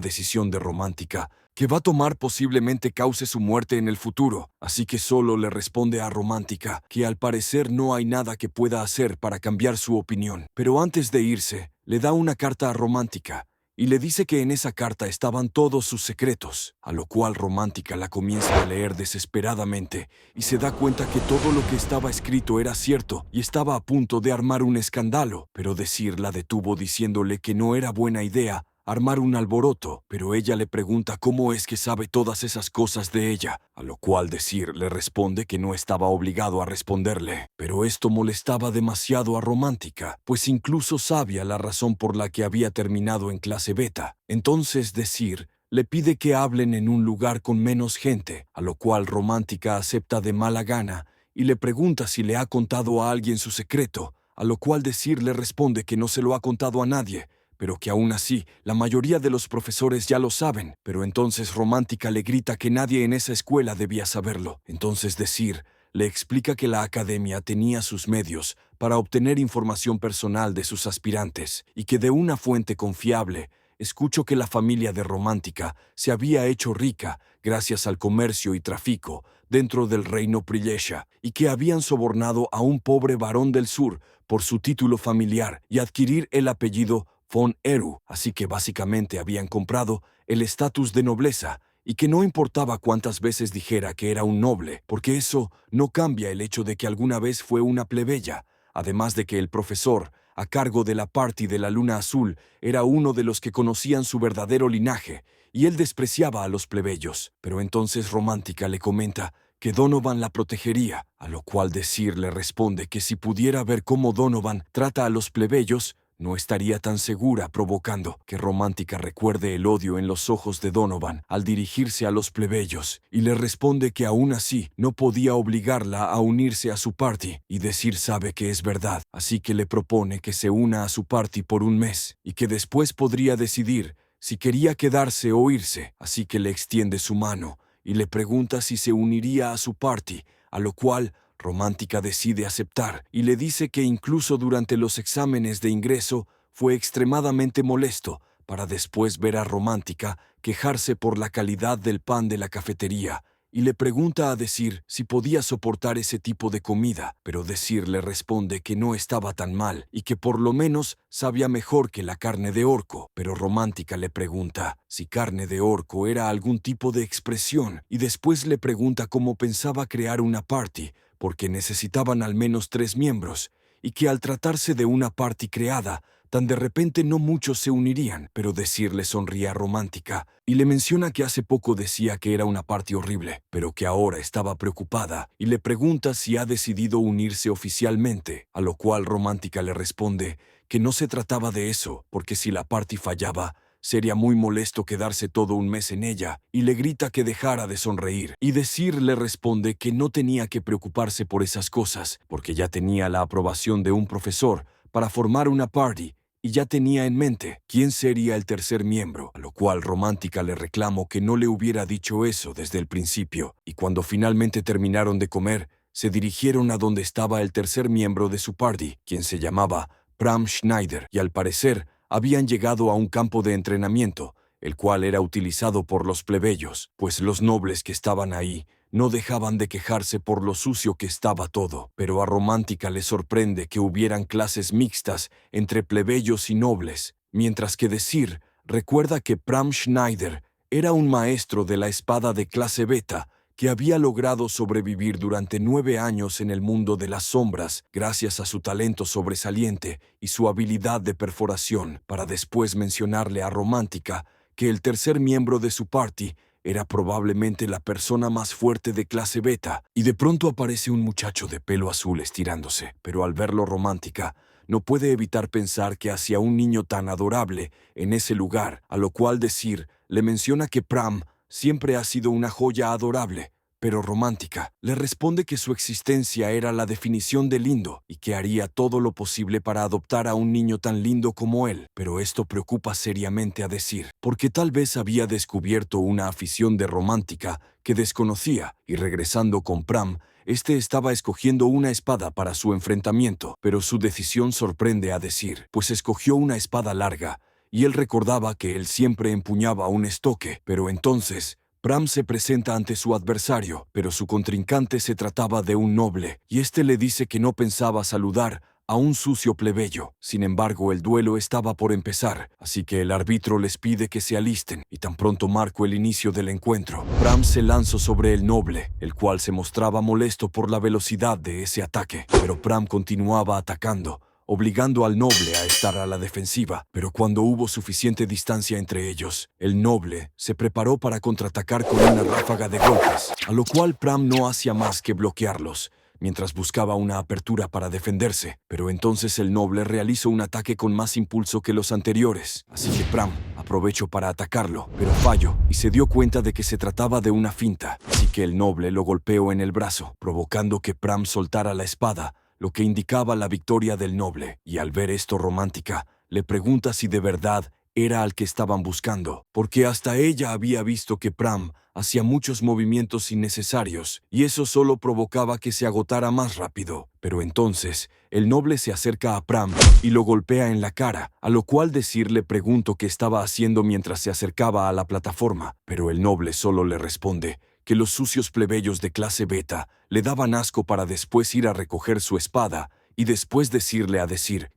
decisión de Romántica que va a tomar posiblemente cause su muerte en el futuro, así que solo le responde a Romántica que al parecer no hay nada que pueda hacer para cambiar su opinión. Pero antes de irse, le da una carta a Romántica y le dice que en esa carta estaban todos sus secretos, a lo cual Romántica la comienza a leer desesperadamente y se da cuenta que todo lo que estaba escrito era cierto y estaba a punto de armar un escándalo, pero Desir la detuvo diciéndole que no era buena idea armar un alboroto, pero ella le pregunta cómo es que sabe todas esas cosas de ella, a lo cual Desir le responde que no estaba obligado a responderle. Pero esto molestaba demasiado a Romántica, pues incluso sabía la razón por la que había terminado en clase beta. Entonces Desir le pide que hablen en un lugar con menos gente, a lo cual Romántica acepta de mala gana y le pregunta si le ha contado a alguien su secreto, a lo cual Desir le responde que no se lo ha contado a nadie, pero que aún así la mayoría de los profesores ya lo saben. Pero entonces Romántica le grita que nadie en esa escuela debía saberlo. Entonces Desir le explica que la academia tenía sus medios para obtener información personal de sus aspirantes y que de una fuente confiable escuchó que la familia de Romántica se había hecho rica gracias al comercio y tráfico dentro del reino Prilesha y que habían sobornado a un pobre varón del sur por su título familiar y adquirir el apellido von Eru, así que básicamente habían comprado el estatus de nobleza y que no importaba cuántas veces dijera que era un noble, porque eso no cambia el hecho de que alguna vez fue una plebeya, además de que el profesor, a cargo de la party de la Luna Azul, era uno de los que conocían su verdadero linaje, y él despreciaba a los plebeyos. Pero entonces Romántica le comenta que Donovan la protegería, a lo cual Desir le responde que si pudiera ver cómo Donovan trata a los plebeyos, no estaría tan segura, provocando que Romántica recuerde el odio en los ojos de Donovan al dirigirse a los plebeyos, y le responde que aún así no podía obligarla a unirse a su party, y Desir sabe que es verdad, así que le propone que se una a su party por un mes, y que después podría decidir si quería quedarse o irse, así que le extiende su mano, y le pregunta si se uniría a su party, a lo cual Romántica decide aceptar y le dice que incluso durante los exámenes de ingreso fue extremadamente molesto para después ver a Romántica quejarse por la calidad del pan de la cafetería y le pregunta a Desir si podía soportar ese tipo de comida, pero Desir le responde que no estaba tan mal y que por lo menos sabía mejor que la carne de orco, pero Romántica le pregunta si carne de orco era algún tipo de expresión y después le pregunta cómo pensaba crear una party, porque necesitaban al menos 3 miembros, y que al tratarse de una party creada, tan de repente no muchos se unirían, pero Desir le sonríe a Romántica y le menciona que hace poco decía que era una party horrible, pero que ahora estaba preocupada y le pregunta si ha decidido unirse oficialmente, a lo cual Romántica le responde que no se trataba de eso, porque si la party fallaba, sería muy molesto quedarse todo un mes en ella, y le grita que dejara de sonreír. Y Desir le responde que no tenía que preocuparse por esas cosas, porque ya tenía la aprobación de un profesor para formar una party, y ya tenía en mente quién sería el tercer miembro, a lo cual Romántica le reclamó que no le hubiera dicho eso desde el principio, y cuando finalmente terminaron de comer, se dirigieron a donde estaba el tercer miembro de su party, quien se llamaba Bram Schneider, y al parecer habían llegado a un campo de entrenamiento, el cual era utilizado por los plebeyos, pues los nobles que estaban ahí no dejaban de quejarse por lo sucio que estaba todo. Pero a Romántica le sorprende que hubieran clases mixtas entre plebeyos y nobles, mientras que Desir recuerda que Bram Schneider era un maestro de la espada de clase beta, que había logrado sobrevivir durante 9 años en el mundo de las sombras gracias a su talento sobresaliente y su habilidad de perforación, para después mencionarle a Romántica que el tercer miembro de su party era probablemente la persona más fuerte de clase beta, y de pronto aparece un muchacho de pelo azul estirándose, pero al verlo Romántica no puede evitar pensar que hacia un niño tan adorable en ese lugar, a lo cual decir le menciona que Pram siempre ha sido una joya adorable, pero Romántica le responde que su existencia era la definición de lindo y que haría todo lo posible para adoptar a un niño tan lindo como él. Pero esto preocupa seriamente a decir, porque tal vez había descubierto una afición de Romántica que desconocía, y regresando con Pram, este estaba escogiendo una espada para su enfrentamiento, pero su decisión sorprende a decir, pues escogió una espada larga, y él recordaba que él siempre empuñaba un estoque, pero entonces Pram se presenta ante su adversario, pero su contrincante se trataba de un noble, y este le dice que no pensaba saludar a un sucio plebeyo. Sin embargo, el duelo estaba por empezar, así que el árbitro les pide que se alisten, y tan pronto marcó el inicio del encuentro, Pram se lanzó sobre el noble, el cual se mostraba molesto por la velocidad de ese ataque, pero Pram continuaba atacando, obligando al noble a estar a la defensiva, pero cuando hubo suficiente distancia entre ellos, el noble se preparó para contraatacar con una ráfaga de golpes, a lo cual Pram no hacía más que bloquearlos, mientras buscaba una apertura para defenderse, pero entonces el noble realizó un ataque con más impulso que los anteriores, así que Pram aprovechó para atacarlo, pero falló y se dio cuenta de que se trataba de una finta, así que el noble lo golpeó en el brazo, provocando que Pram soltara la espada, lo que indicaba la victoria del noble, y al ver esto Romántica le pregunta si de verdad era al que estaban buscando, porque hasta ella había visto que Pram hacía muchos movimientos innecesarios, y eso solo provocaba que se agotara más rápido. Pero entonces, el noble se acerca a Pram y lo golpea en la cara, a lo cual le preguntó qué estaba haciendo mientras se acercaba a la plataforma, pero el noble solo le responde que los sucios plebeyos de clase beta le daban asco, para después ir a recoger su espada y después decirle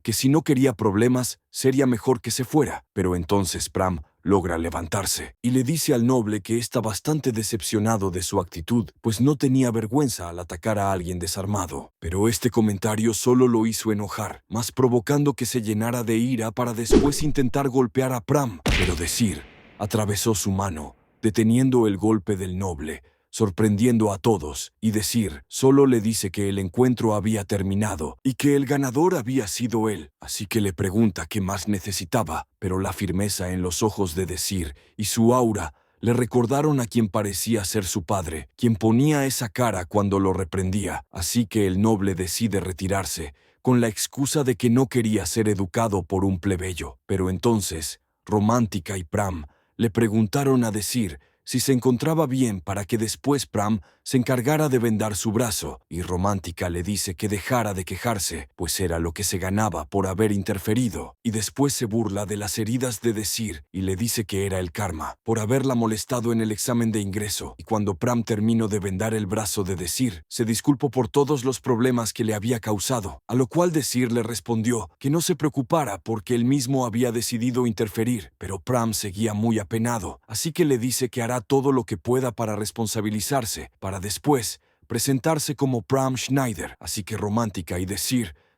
que si no quería problemas, sería mejor que se fuera. Pero entonces Pram logra levantarse y le dice al noble que está bastante decepcionado de su actitud, pues no tenía vergüenza al atacar a alguien desarmado. Pero este comentario solo lo hizo enojar, más provocando que se llenara de ira para después intentar golpear a Pram. Pero atravesó su mano, deteniendo el golpe del noble, sorprendiendo a todos, y solo le dice que el encuentro había terminado y que el ganador había sido él, así que le pregunta qué más necesitaba, pero la firmeza en los ojos de y su aura le recordaron a quien parecía ser su padre, quien ponía esa cara cuando lo reprendía, así que el noble decide retirarse, con la excusa de que no quería ser educado por un plebeyo. Pero entonces, Romántica y Pram le preguntaron a si se encontraba bien, para que después Pram se encargara de vendar su brazo, y Romántica le dice que dejara de quejarse, pues era lo que se ganaba por haber interferido, y después se burla de las heridas de y le dice que era el karma, por haberla molestado en el examen de ingreso, y cuando Pram terminó de vendar el brazo de se disculpó por todos los problemas que le había causado, a lo cual le respondió que no se preocupara porque él mismo había decidido interferir, pero Pram seguía muy apenado, así que le dice que hará todo lo que pueda para responsabilizarse, para después presentarse como Pram Schneider. Así que Romántica y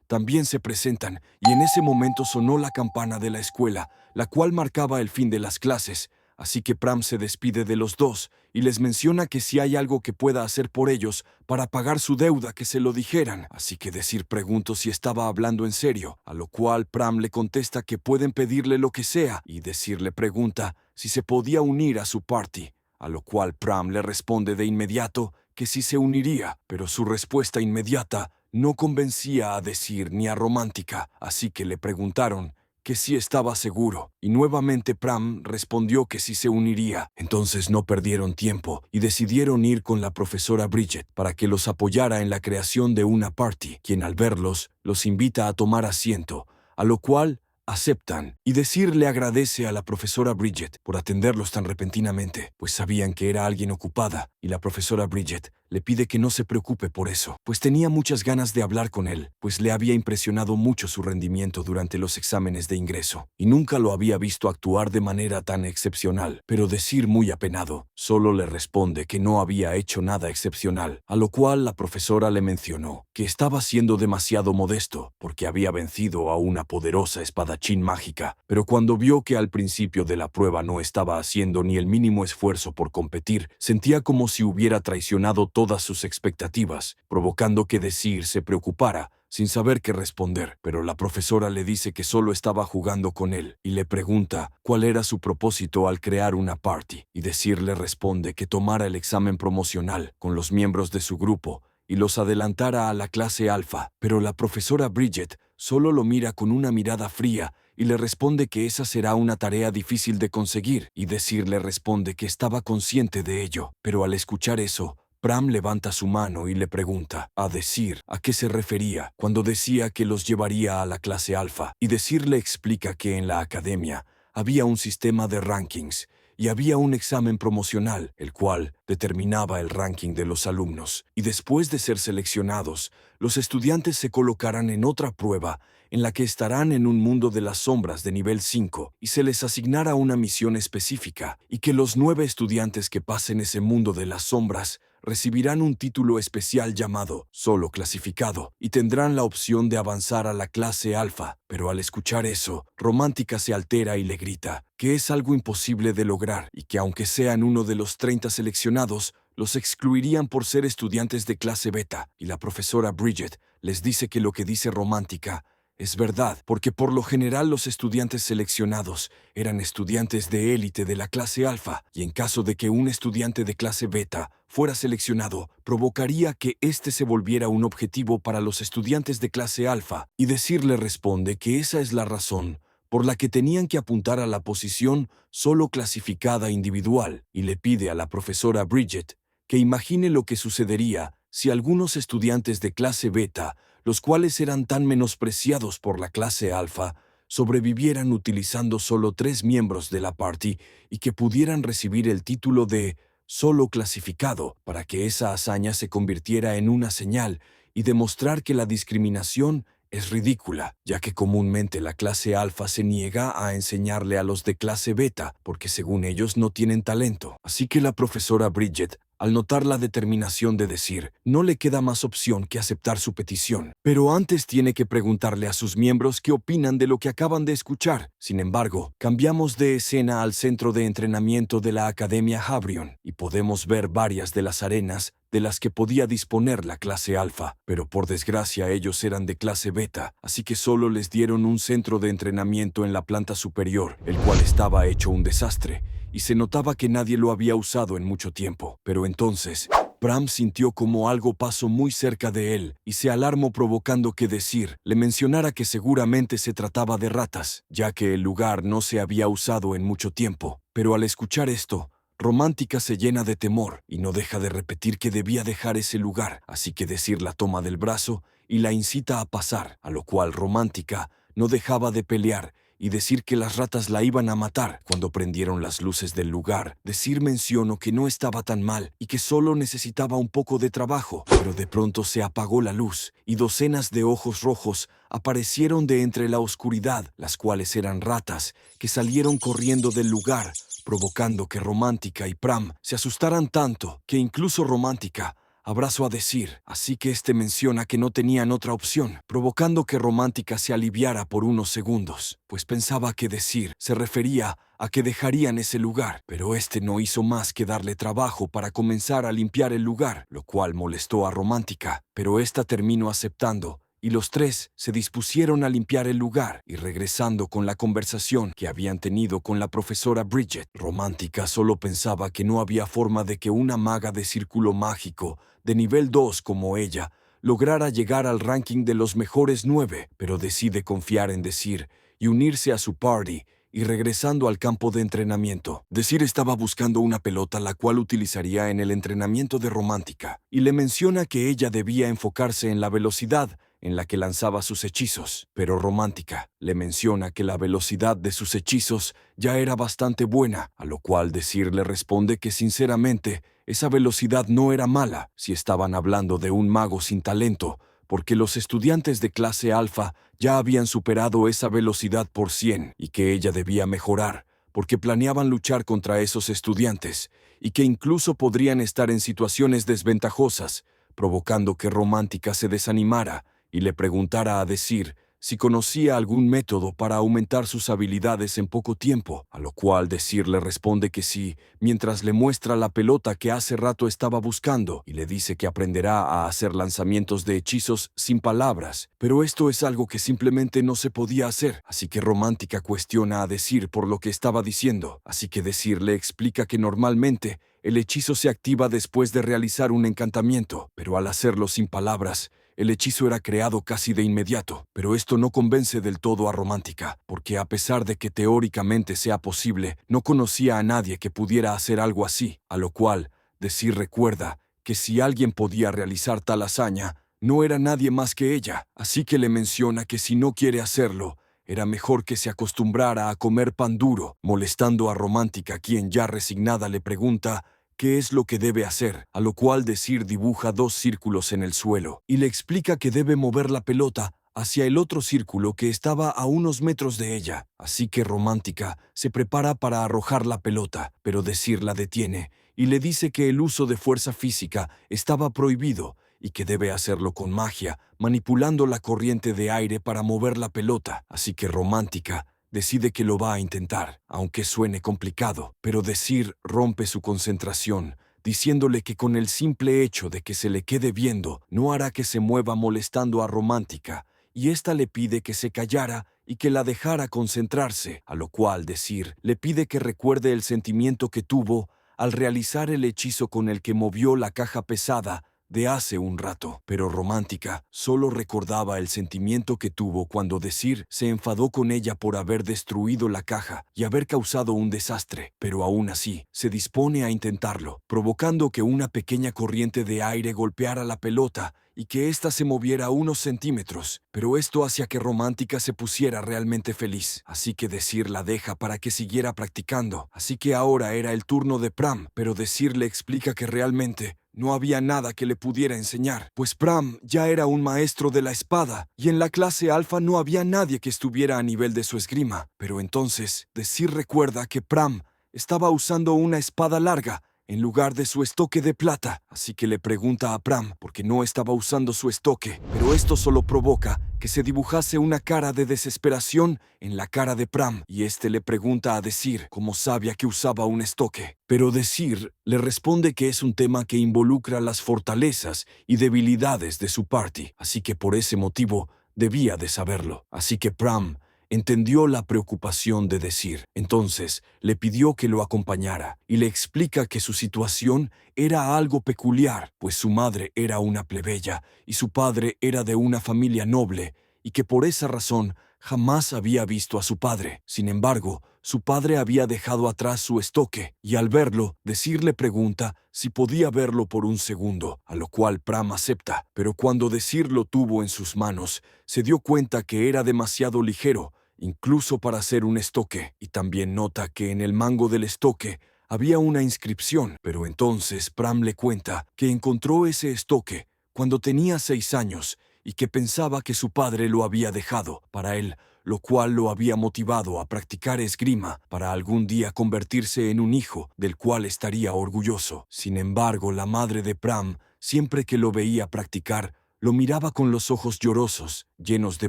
también se presentan, y en ese momento sonó la campana de la escuela, la cual marcaba el fin de las clases, así que Pram se despide de los dos y les menciona que si hay algo que pueda hacer por ellos para pagar su deuda, que se lo dijeran. Así que preguntó si estaba hablando en serio, a lo cual Pram le contesta que pueden pedirle lo que sea, y le pregunta si se podía unir a su party, a lo cual Pram le responde de inmediato que sí se uniría, pero su respuesta inmediata no convencía a ni a Romántica, así que le preguntaron que sí estaba seguro, y nuevamente Pram respondió que sí se uniría. Entonces no perdieron tiempo y decidieron ir con la profesora Bridget para que los apoyara en la creación de una party, quien al verlos los invita a tomar asiento, a lo cual aceptan, y le agradece a la profesora Bridget por atenderlos tan repentinamente, pues sabían que era alguien ocupada, y la profesora Bridget le pide que no se preocupe por eso, pues tenía muchas ganas de hablar con él, pues le había impresionado mucho su rendimiento durante los exámenes de ingreso, y nunca lo había visto actuar de manera tan excepcional. Pero Desir, muy apenado, solo le responde que no había hecho nada excepcional, a lo cual la profesora le mencionó que estaba siendo demasiado modesto, porque había vencido a una poderosa espadachín mágica, pero cuando vio que al principio de la prueba no estaba haciendo ni el mínimo esfuerzo por competir, sentía como si hubiera traicionado todas sus expectativas, provocando que Desir se preocupara, sin saber qué responder. Pero la profesora le dice que solo estaba jugando con él, y le pregunta cuál era su propósito al crear una party, y Desir le responde que tomara el examen promocional con los miembros de su grupo, y los adelantara a la clase alfa. Pero la profesora Bridget solo lo mira con una mirada fría y le responde que esa será una tarea difícil de conseguir, y Desir le responde que estaba consciente de ello. Pero al escuchar eso, Pram levanta su mano y le pregunta a Desir a qué se refería cuando decía que los llevaría a la clase alfa, y Desir le explica que en la academia había un sistema de rankings y había un examen promocional, el cual determinaba el ranking de los alumnos, y después de ser seleccionados, los estudiantes se colocarán en otra prueba en la que estarán en un mundo de las sombras de nivel 5 y se les asignará una misión específica, y que los 9 estudiantes que pasen ese mundo de las sombras recibirán un título especial llamado Solo Clasificado y tendrán la opción de avanzar a la clase alfa. Pero al escuchar eso, Romántica se altera y le grita que es algo imposible de lograr y que aunque sean uno de los 30 seleccionados, los excluirían por ser estudiantes de clase beta. Y la profesora Bridget les dice que lo que dice Romántica es verdad, porque por lo general los estudiantes seleccionados eran estudiantes de élite de la clase alfa, y en caso de que un estudiante de clase beta fuera seleccionado, provocaría que éste se volviera un objetivo para los estudiantes de clase alfa, y Desir le responde que esa es la razón por la que tenían que apuntar a la posición solo clasificada individual, y le pide a la profesora Bridget que imagine lo que sucedería si algunos estudiantes de clase beta, los cuales eran tan menospreciados por la clase alfa, sobrevivieran utilizando solo 3 miembros de la party y que pudieran recibir el título de solo clasificado, para que esa hazaña se convirtiera en una señal y demostrar que la discriminación es ridícula, ya que comúnmente la clase alfa se niega a enseñarle a los de clase beta, porque según ellos no tienen talento. Así que la profesora Bridget, al notar la determinación de Desir, no le queda más opción que aceptar su petición. Pero antes tiene que preguntarle a sus miembros qué opinan de lo que acaban de escuchar. Sin embargo, cambiamos de escena al centro de entrenamiento de la Academia Habrion, y podemos ver varias de las arenas de las que podía disponer la clase alfa, pero por desgracia ellos eran de clase beta, así que solo les dieron un centro de entrenamiento en la planta superior, el cual estaba hecho un desastre, y se notaba que nadie lo había usado en mucho tiempo. Pero entonces, Pram sintió como algo pasó muy cerca de él, y se alarmó, provocando que Desir le mencionara que seguramente se trataba de ratas, ya que el lugar no se había usado en mucho tiempo. Pero al escuchar esto, Romántica se llena de temor y no deja de repetir que debía dejar ese lugar, así que Desir la toma del brazo y la incita a pasar, a lo cual Romántica no dejaba de pelear y decir que las ratas la iban a matar. Cuando prendieron las luces del lugar, Desir mencionó que no estaba tan mal y que solo necesitaba un poco de trabajo, pero de pronto se apagó la luz y docenas de ojos rojos aparecieron de entre la oscuridad, las cuales eran ratas que salieron corriendo del lugar, provocando que Romántica y Pram se asustaran tanto que incluso Romántica abrazó a Desir, así que este menciona que no tenían otra opción, provocando que Romántica se aliviara por unos segundos, pues pensaba que Desir se refería a que dejarían ese lugar, pero este no hizo más que darle trabajo para comenzar a limpiar el lugar, lo cual molestó a Romántica, pero esta terminó aceptando, y los 3 se dispusieron a limpiar el lugar, y regresando con la conversación que habían tenido con la profesora Bridget, Romántica solo pensaba que no había forma de que una maga de círculo mágico de nivel 2 como ella lograra llegar al ranking de los mejores 9, pero decide confiar en Desir y unirse a su party. Y regresando al campo de entrenamiento, Desir estaba buscando una pelota la cual utilizaría en el entrenamiento de Romántica, y le menciona que ella debía enfocarse en la velocidad en la que lanzaba sus hechizos, pero Romántica le menciona que la velocidad de sus hechizos ya era bastante buena, a lo cual Desir le responde que sinceramente esa velocidad no era mala si estaban hablando de un mago sin talento, porque los estudiantes de clase alfa ya habían superado esa velocidad por 100 y que ella debía mejorar, porque planeaban luchar contra esos estudiantes y que incluso podrían estar en situaciones desventajosas, provocando que Romántica se desanimara y le preguntara a Desir si conocía algún método para aumentar sus habilidades en poco tiempo, a lo cual Desir le responde que sí, mientras le muestra la pelota que hace rato estaba buscando y le dice que aprenderá a hacer lanzamientos de hechizos sin palabras, pero esto es algo que simplemente no se podía hacer, así que Romántica cuestiona a Desir por lo que estaba diciendo, así que Desir le explica que normalmente el hechizo se activa después de realizar un encantamiento, pero al hacerlo sin palabras, el hechizo era creado casi de inmediato, pero esto no convence del todo a Romántica, porque a pesar de que teóricamente sea posible, no conocía a nadie que pudiera hacer algo así, a lo cual Desir recuerda que si alguien podía realizar tal hazaña, no era nadie más que ella, así que le menciona que si no quiere hacerlo, era mejor que se acostumbrara a comer pan duro, molestando a Romántica, quien ya resignada le pregunta qué es lo que debe hacer, a lo cual Desir dibuja 2 círculos en el suelo y le explica que debe mover la pelota hacia el otro círculo que estaba a unos metros de ella. Así que Romántica se prepara para arrojar la pelota, pero Desir la detiene y le dice que el uso de fuerza física estaba prohibido y que debe hacerlo con magia, manipulando la corriente de aire para mover la pelota. Así que Romántica decide que lo va a intentar, aunque suene complicado, pero Desir rompe su concentración, diciéndole que con el simple hecho de que se le quede viendo no hará que se mueva molestando a Romántica, y ésta le pide que se callara y que la dejara concentrarse, a lo cual Desir le pide que recuerde el sentimiento que tuvo al realizar el hechizo con el que movió la caja pesada de hace un rato, pero Romántica solo recordaba el sentimiento que tuvo cuando Desir se enfadó con ella por haber destruido la caja y haber causado un desastre, pero aún así se dispone a intentarlo, provocando que una pequeña corriente de aire golpeara la pelota y que ésta se moviera unos centímetros, pero esto hacía que Romántica se pusiera realmente feliz, así que Desir la deja para que siguiera practicando, así que ahora era el turno de Pram, pero Desir le explica que realmente no había nada que le pudiera enseñar, pues Pram ya era un maestro de la espada, y en la clase alfa no había nadie que estuviera a nivel de su esgrima. Pero entonces, Desir recuerda que Pram estaba usando una espada larga en lugar de su estoque de plata, así que le pregunta a Pram por qué no estaba usando su estoque, pero esto solo provoca que se dibujase una cara de desesperación en la cara de Pram, y este le pregunta a Desir cómo sabía que usaba un estoque. Pero Desir le responde que es un tema que involucra las fortalezas y debilidades de su party, así que por ese motivo debía de saberlo. Así que Pram entendió la preocupación de Desir. Entonces le pidió que lo acompañara y le explica que su situación era algo peculiar, pues su madre era una plebeya y su padre era de una familia noble, y que por esa razón jamás había visto a su padre. Sin embargo, su padre había dejado atrás su estoque, y al verlo, Desir le pregunta si podía verlo por un segundo, a lo cual Pram acepta, pero cuando Desir lo tuvo en sus manos, se dio cuenta que era demasiado ligero, incluso para ser un estoque, y también nota que en el mango del estoque había una inscripción, pero entonces Pram le cuenta que encontró ese estoque cuando tenía 6 años y que pensaba que su padre lo había dejado para él, lo cual lo había motivado a practicar esgrima para algún día convertirse en un hijo del cual estaría orgulloso. Sin embargo, la madre de Pram, siempre que lo veía practicar, lo miraba con los ojos llorosos, llenos de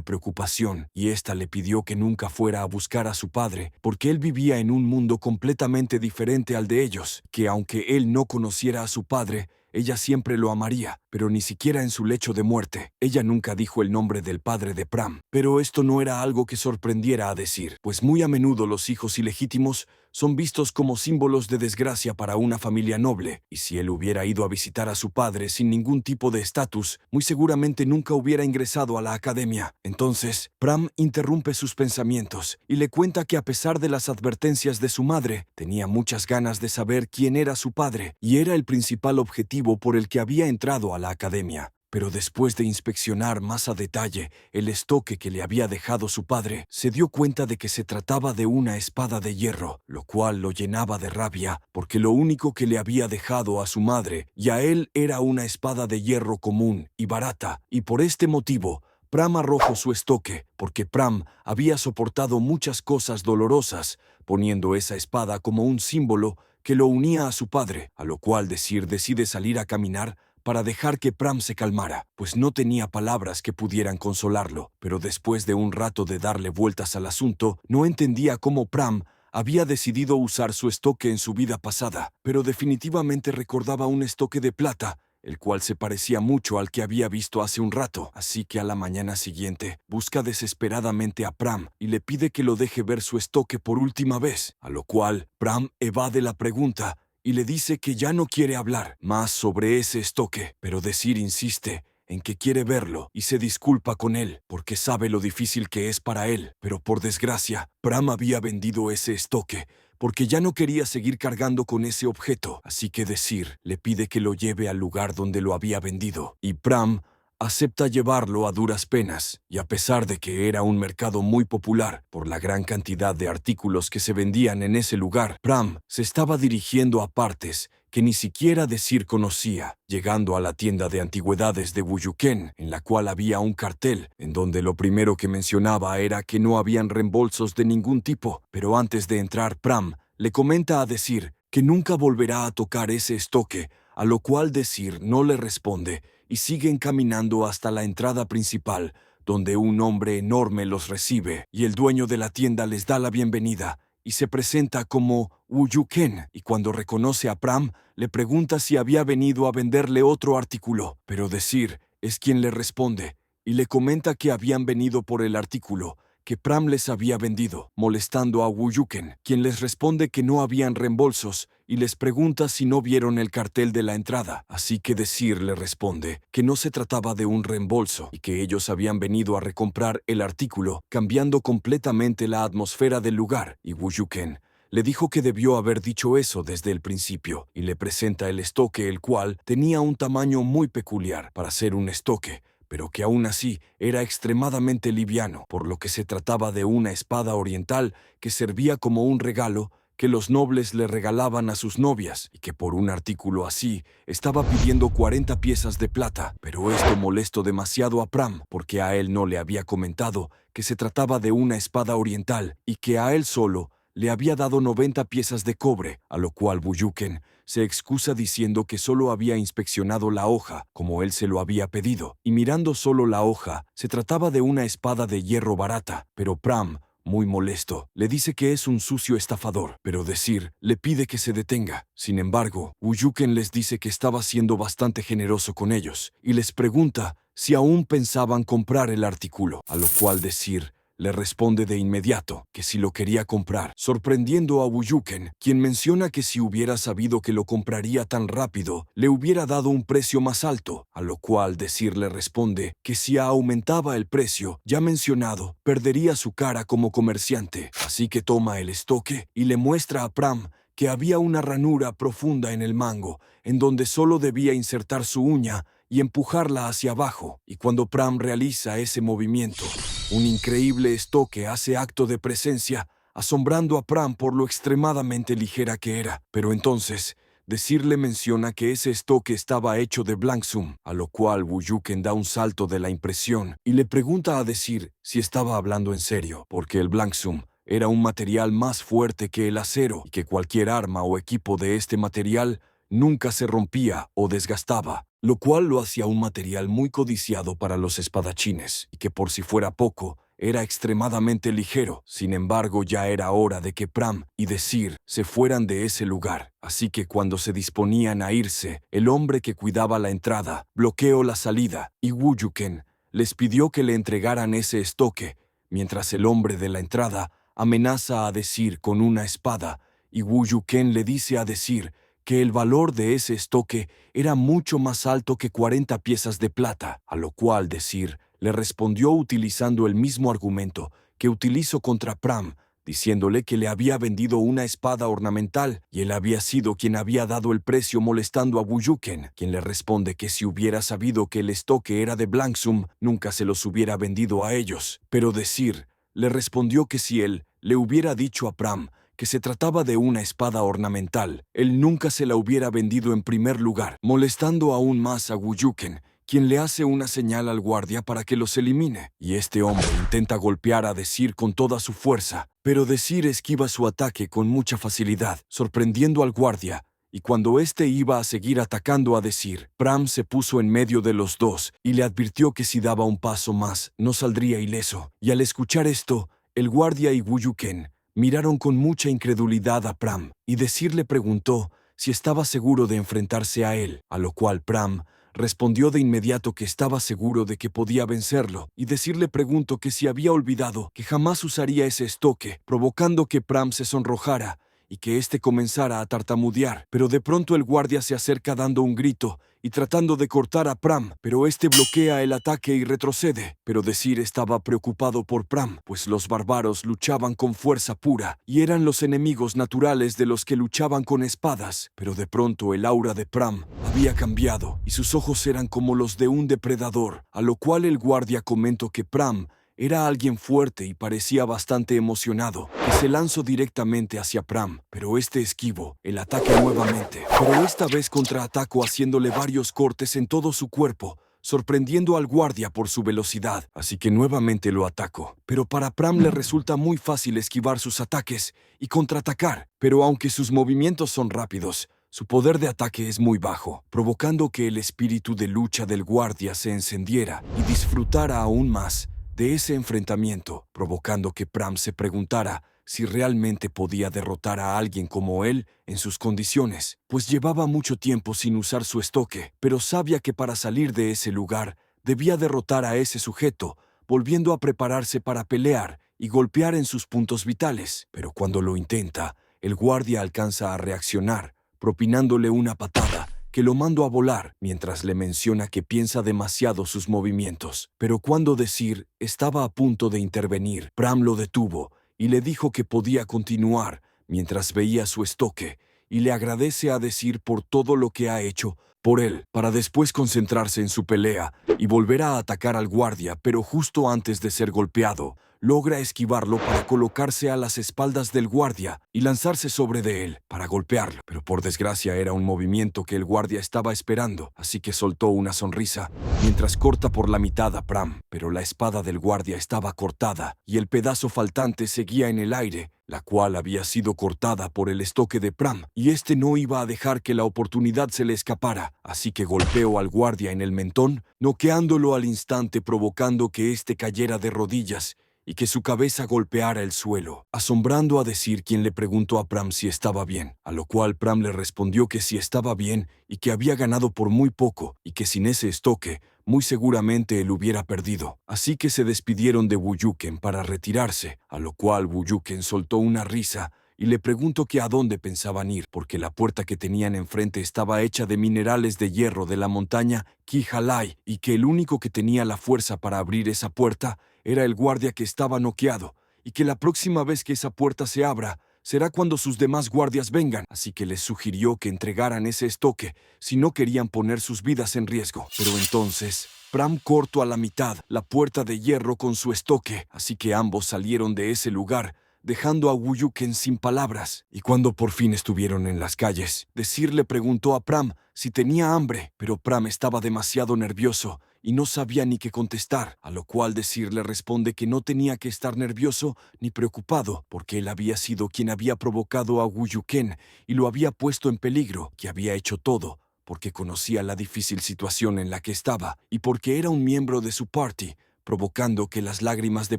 preocupación, y ésta le pidió que nunca fuera a buscar a su padre, porque él vivía en un mundo completamente diferente al de ellos, que aunque él no conociera a su padre, ella siempre lo amaría, pero ni siquiera en su lecho de muerte. Ella nunca dijo el nombre del padre de Pram, pero esto no era algo que sorprendiera a Desir, pues muy a menudo los hijos ilegítimos son vistos como símbolos de desgracia para una familia noble, y si él hubiera ido a visitar a su padre sin ningún tipo de estatus, muy seguramente nunca hubiera ingresado a la academia. Entonces, Pram interrumpe sus pensamientos y le cuenta que a pesar de las advertencias de su madre, tenía muchas ganas de saber quién era su padre, y era el principal objetivo por el que había entrado a la academia. pero después de inspeccionar más a detalle el estoque que le había dejado su padre, se dio cuenta de que se trataba de una espada de hierro, lo cual lo llenaba de rabia, porque lo único que le había dejado a su madre y a él era una espada de hierro común y barata, y por este motivo, Pram arrojó su estoque, porque Pram había soportado muchas cosas dolorosas, poniendo esa espada como un símbolo que lo unía a su padre, a lo cual decide salir a caminar para dejar que Pram se calmara, pues no tenía palabras que pudieran consolarlo. Pero después de un rato de darle vueltas al asunto, no entendía cómo Pram había decidido usar su estoque en su vida pasada, pero definitivamente recordaba un estoque de plata, el cual se parecía mucho al que había visto hace un rato. Así que a la mañana siguiente busca desesperadamente a Pram y le pide que lo deje ver su estoque por última vez, a lo cual Pram evade la pregunta y le dice que ya no quiere hablar más sobre ese estoque, pero Desir insiste en que quiere verlo y se disculpa con él porque sabe lo difícil que es para él. Pero por desgracia, Pram había vendido ese estoque porque ya no quería seguir cargando con ese objeto, así que Desir le pide que lo lleve al lugar donde lo había vendido, y Pram acepta llevarlo a duras penas, y a pesar de que era un mercado muy popular por la gran cantidad de artículos que se vendían en ese lugar, Pram se estaba dirigiendo a partes que ni siquiera Desir conocía, llegando a la tienda de antigüedades de Wuyuken, en la cual había un cartel, en donde lo primero que mencionaba era que no habían reembolsos de ningún tipo, pero antes de entrar Pram le comenta a Desir que nunca volverá a tocar ese estoque, a lo cual Desir no le responde, y siguen caminando hasta la entrada principal, donde un hombre enorme los recibe, y el dueño de la tienda les da la bienvenida, y se presenta como Wuyuken, y cuando reconoce a Pram, le pregunta si había venido a venderle otro artículo, pero Desir es quien le responde, y le comenta que habían venido por el artículo que Pram les había vendido, molestando a Wuyuken, quien les responde que no habían reembolsos y les pregunta si no vieron el cartel de la entrada. Así que Desir le responde que no se trataba de un reembolso y que ellos habían venido a recomprar el artículo, cambiando completamente la atmósfera del lugar, y Wuyuken le dijo que debió haber dicho eso desde el principio, y le presenta el estoque, el cual tenía un tamaño muy peculiar para ser un estoque, pero que aún así era extremadamente liviano, por lo que se trataba de una espada oriental que servía como un regalo que los nobles le regalaban a sus novias, y que por un artículo así estaba pidiendo 40 piezas de plata. Pero esto molestó demasiado a Pram, porque a él no le había comentado que se trataba de una espada oriental y que a él solo le había dado 90 piezas de cobre, a lo cual Wuyuken se excusa diciendo que solo había inspeccionado la hoja, como él se lo había pedido, y mirando solo la hoja, se trataba de una espada de hierro barata, pero Pram, muy molesto, le dice que es un sucio estafador, pero Desir le pide que se detenga. Sin embargo, Wuyuken les dice que estaba siendo bastante generoso con ellos, y les pregunta si aún pensaban comprar el artículo, a lo cual Desir le responde de inmediato que si lo quería comprar, sorprendiendo a Wuyuken, quien menciona que si hubiera sabido que lo compraría tan rápido, le hubiera dado un precio más alto, a lo cual Desir le responde que si aumentaba el precio ya mencionado, perdería su cara como comerciante. Así que toma el estoque y le muestra a Pram que había una ranura profunda en el mango, en donde solo debía insertar su uña y empujarla hacia abajo, y cuando Pram realiza ese movimiento, un increíble estoque hace acto de presencia, asombrando a Pram por lo extremadamente ligera que era. Pero entonces, Desir le menciona que ese estoque estaba hecho de Blanksum, a lo cual Wuyuken da un salto de la impresión y le pregunta a Desir si estaba hablando en serio, porque el Blanksum era un material más fuerte que el acero y que cualquier arma o equipo de este material nunca se rompía o desgastaba, lo cual lo hacía un material muy codiciado para los espadachines, y que por si fuera poco, era extremadamente ligero. Sin embargo, ya era hora de que Pram y Desir se fueran de ese lugar, así que cuando se disponían a irse, el hombre que cuidaba la entrada bloqueó la salida, y Wuyuken les pidió que le entregaran ese estoque, mientras el hombre de la entrada amenaza a Desir con una espada, y Wuyuken le dice a Desir que el valor de ese estoque era mucho más alto que 40 piezas de plata, a lo cual Desir le respondió utilizando el mismo argumento que utilizó contra Pram, diciéndole que le había vendido una espada ornamental y él había sido quien había dado el precio molestando a Wuyuken, quien le responde que si hubiera sabido que el estoque era de Blanksum, nunca se los hubiera vendido a ellos. Pero Decir le respondió que si él le hubiera dicho a Pram que se trataba de una espada ornamental, él nunca se la hubiera vendido en primer lugar, molestando aún más a Wuyuken, quien le hace una señal al guardia para que los elimine, y este hombre intenta golpear a Decir con toda su fuerza, pero Decir esquiva su ataque con mucha facilidad, sorprendiendo al guardia, y cuando éste iba a seguir atacando a Decir, Pram se puso en medio de los dos y le advirtió que si daba un paso más, no saldría ileso, y al escuchar esto, el guardia y Wuyuken miraron con mucha incredulidad a Pram, y Decir le preguntó si estaba seguro de enfrentarse a él, a lo cual Pram respondió de inmediato que estaba seguro de que podía vencerlo, y Decir le preguntó que si había olvidado que jamás usaría ese estoque, provocando que Pram se sonrojara y que éste comenzara a tartamudear. Pero de pronto el guardia se acerca dando un grito y tratando de cortar a Pram, pero éste bloquea el ataque y retrocede. Pero Decir estaba preocupado por Pram, pues los bárbaros luchaban con fuerza pura y eran los enemigos naturales de los que luchaban con espadas. Pero de pronto el aura de Pram había cambiado y sus ojos eran como los de un depredador, a lo cual el guardia comentó que Pram era alguien fuerte y parecía bastante emocionado, que se lanzó directamente hacia Pram, pero este esquivó el ataque nuevamente, pero esta vez contraatacó haciéndole varios cortes en todo su cuerpo, sorprendiendo al guardia por su velocidad, así que nuevamente lo atacó. Pero para Pram le resulta muy fácil esquivar sus ataques y contraatacar, pero aunque sus movimientos son rápidos, su poder de ataque es muy bajo, provocando que el espíritu de lucha del guardia se encendiera y disfrutara aún más de ese enfrentamiento, provocando que Pram se preguntara si realmente podía derrotar a alguien como él en sus condiciones, pues llevaba mucho tiempo sin usar su estoque, pero sabía que para salir de ese lugar debía derrotar a ese sujeto, volviendo a prepararse para pelear y golpear en sus puntos vitales. Pero cuando lo intenta, el guardia alcanza a reaccionar, propinándole una patada que lo manda a volar, mientras le menciona que piensa demasiado sus movimientos. Pero cuando Decir estaba a punto de intervenir, Pram lo detuvo y le dijo que podía continuar mientras veía su estoque, y le agradece a Decir por todo lo que ha hecho por él, para después concentrarse en su pelea y volver a atacar al guardia, pero justo antes de ser golpeado, logra esquivarlo para colocarse a las espaldas del guardia y lanzarse sobre de él para golpearlo. Pero por desgracia era un movimiento que el guardia estaba esperando, así que soltó una sonrisa mientras corta por la mitad a Pram. Pero la espada del guardia estaba cortada y el pedazo faltante seguía en el aire, la cual había sido cortada por el estoque de Pram, y este no iba a dejar que la oportunidad se le escapara, así que golpeó al guardia en el mentón, noqueándolo al instante, provocando que éste cayera de rodillas y que su cabeza golpeara el suelo, asombrando a Decir, quien le preguntó a Pram si estaba bien, a lo cual Pram le respondió que sí estaba bien y que había ganado por muy poco y que sin ese estoque muy seguramente él hubiera perdido. Así que se despidieron de Wuyuken para retirarse, a lo cual Wuyuken soltó una risa y le preguntó que a dónde pensaban ir, porque la puerta que tenían enfrente estaba hecha de minerales de hierro de la montaña Kihalai, y que el único que tenía la fuerza para abrir esa puerta era el guardia que estaba noqueado, y que la próxima vez que esa puerta se abra será cuando sus demás guardias vengan, así que les sugirió que entregaran ese estoque si no querían poner sus vidas en riesgo. Pero entonces Pram cortó a la mitad la puerta de hierro con su estoque, así que ambos salieron de ese lugar, dejando a Wuyuken sin palabras. Y cuando por fin estuvieron en las calles, Decir le preguntó a Pram si tenía hambre, pero Pram estaba demasiado nervioso y no sabía ni qué contestar, a lo cual Decir le responde que no tenía que estar nervioso ni preocupado, porque él había sido quien había provocado a Wuyuken y lo había puesto en peligro, que había hecho todo porque conocía la difícil situación en la que estaba y porque era un miembro de su party, provocando que las lágrimas de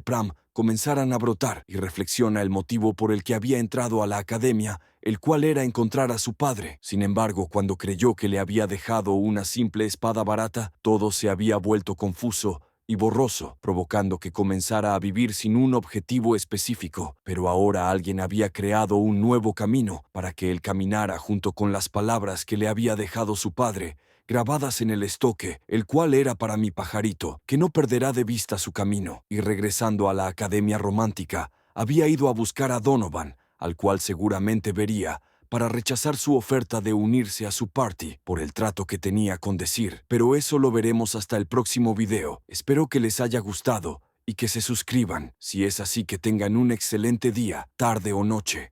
Pram comenzaran a brotar, y reflexiona el motivo por el que había entrado a la academia, el cual era encontrar a su padre. Sin embargo, cuando creyó que le había dejado una simple espada barata, todo se había vuelto confuso y borroso, provocando que comenzara a vivir sin un objetivo específico. Pero ahora alguien había creado un nuevo camino para que él caminara junto con las palabras que le había dejado su padre, grabadas en el estoque, el cual era para mi pajarito, que no perderá de vista su camino. Y regresando a la Academia Romántica, había ido a buscar a Donovan, al cual seguramente vería, para rechazar su oferta de unirse a su party por el trato que tenía con Desir. Pero eso lo veremos hasta el próximo video. Espero que les haya gustado y que se suscriban. Si es así, que tengan un excelente día, tarde o noche.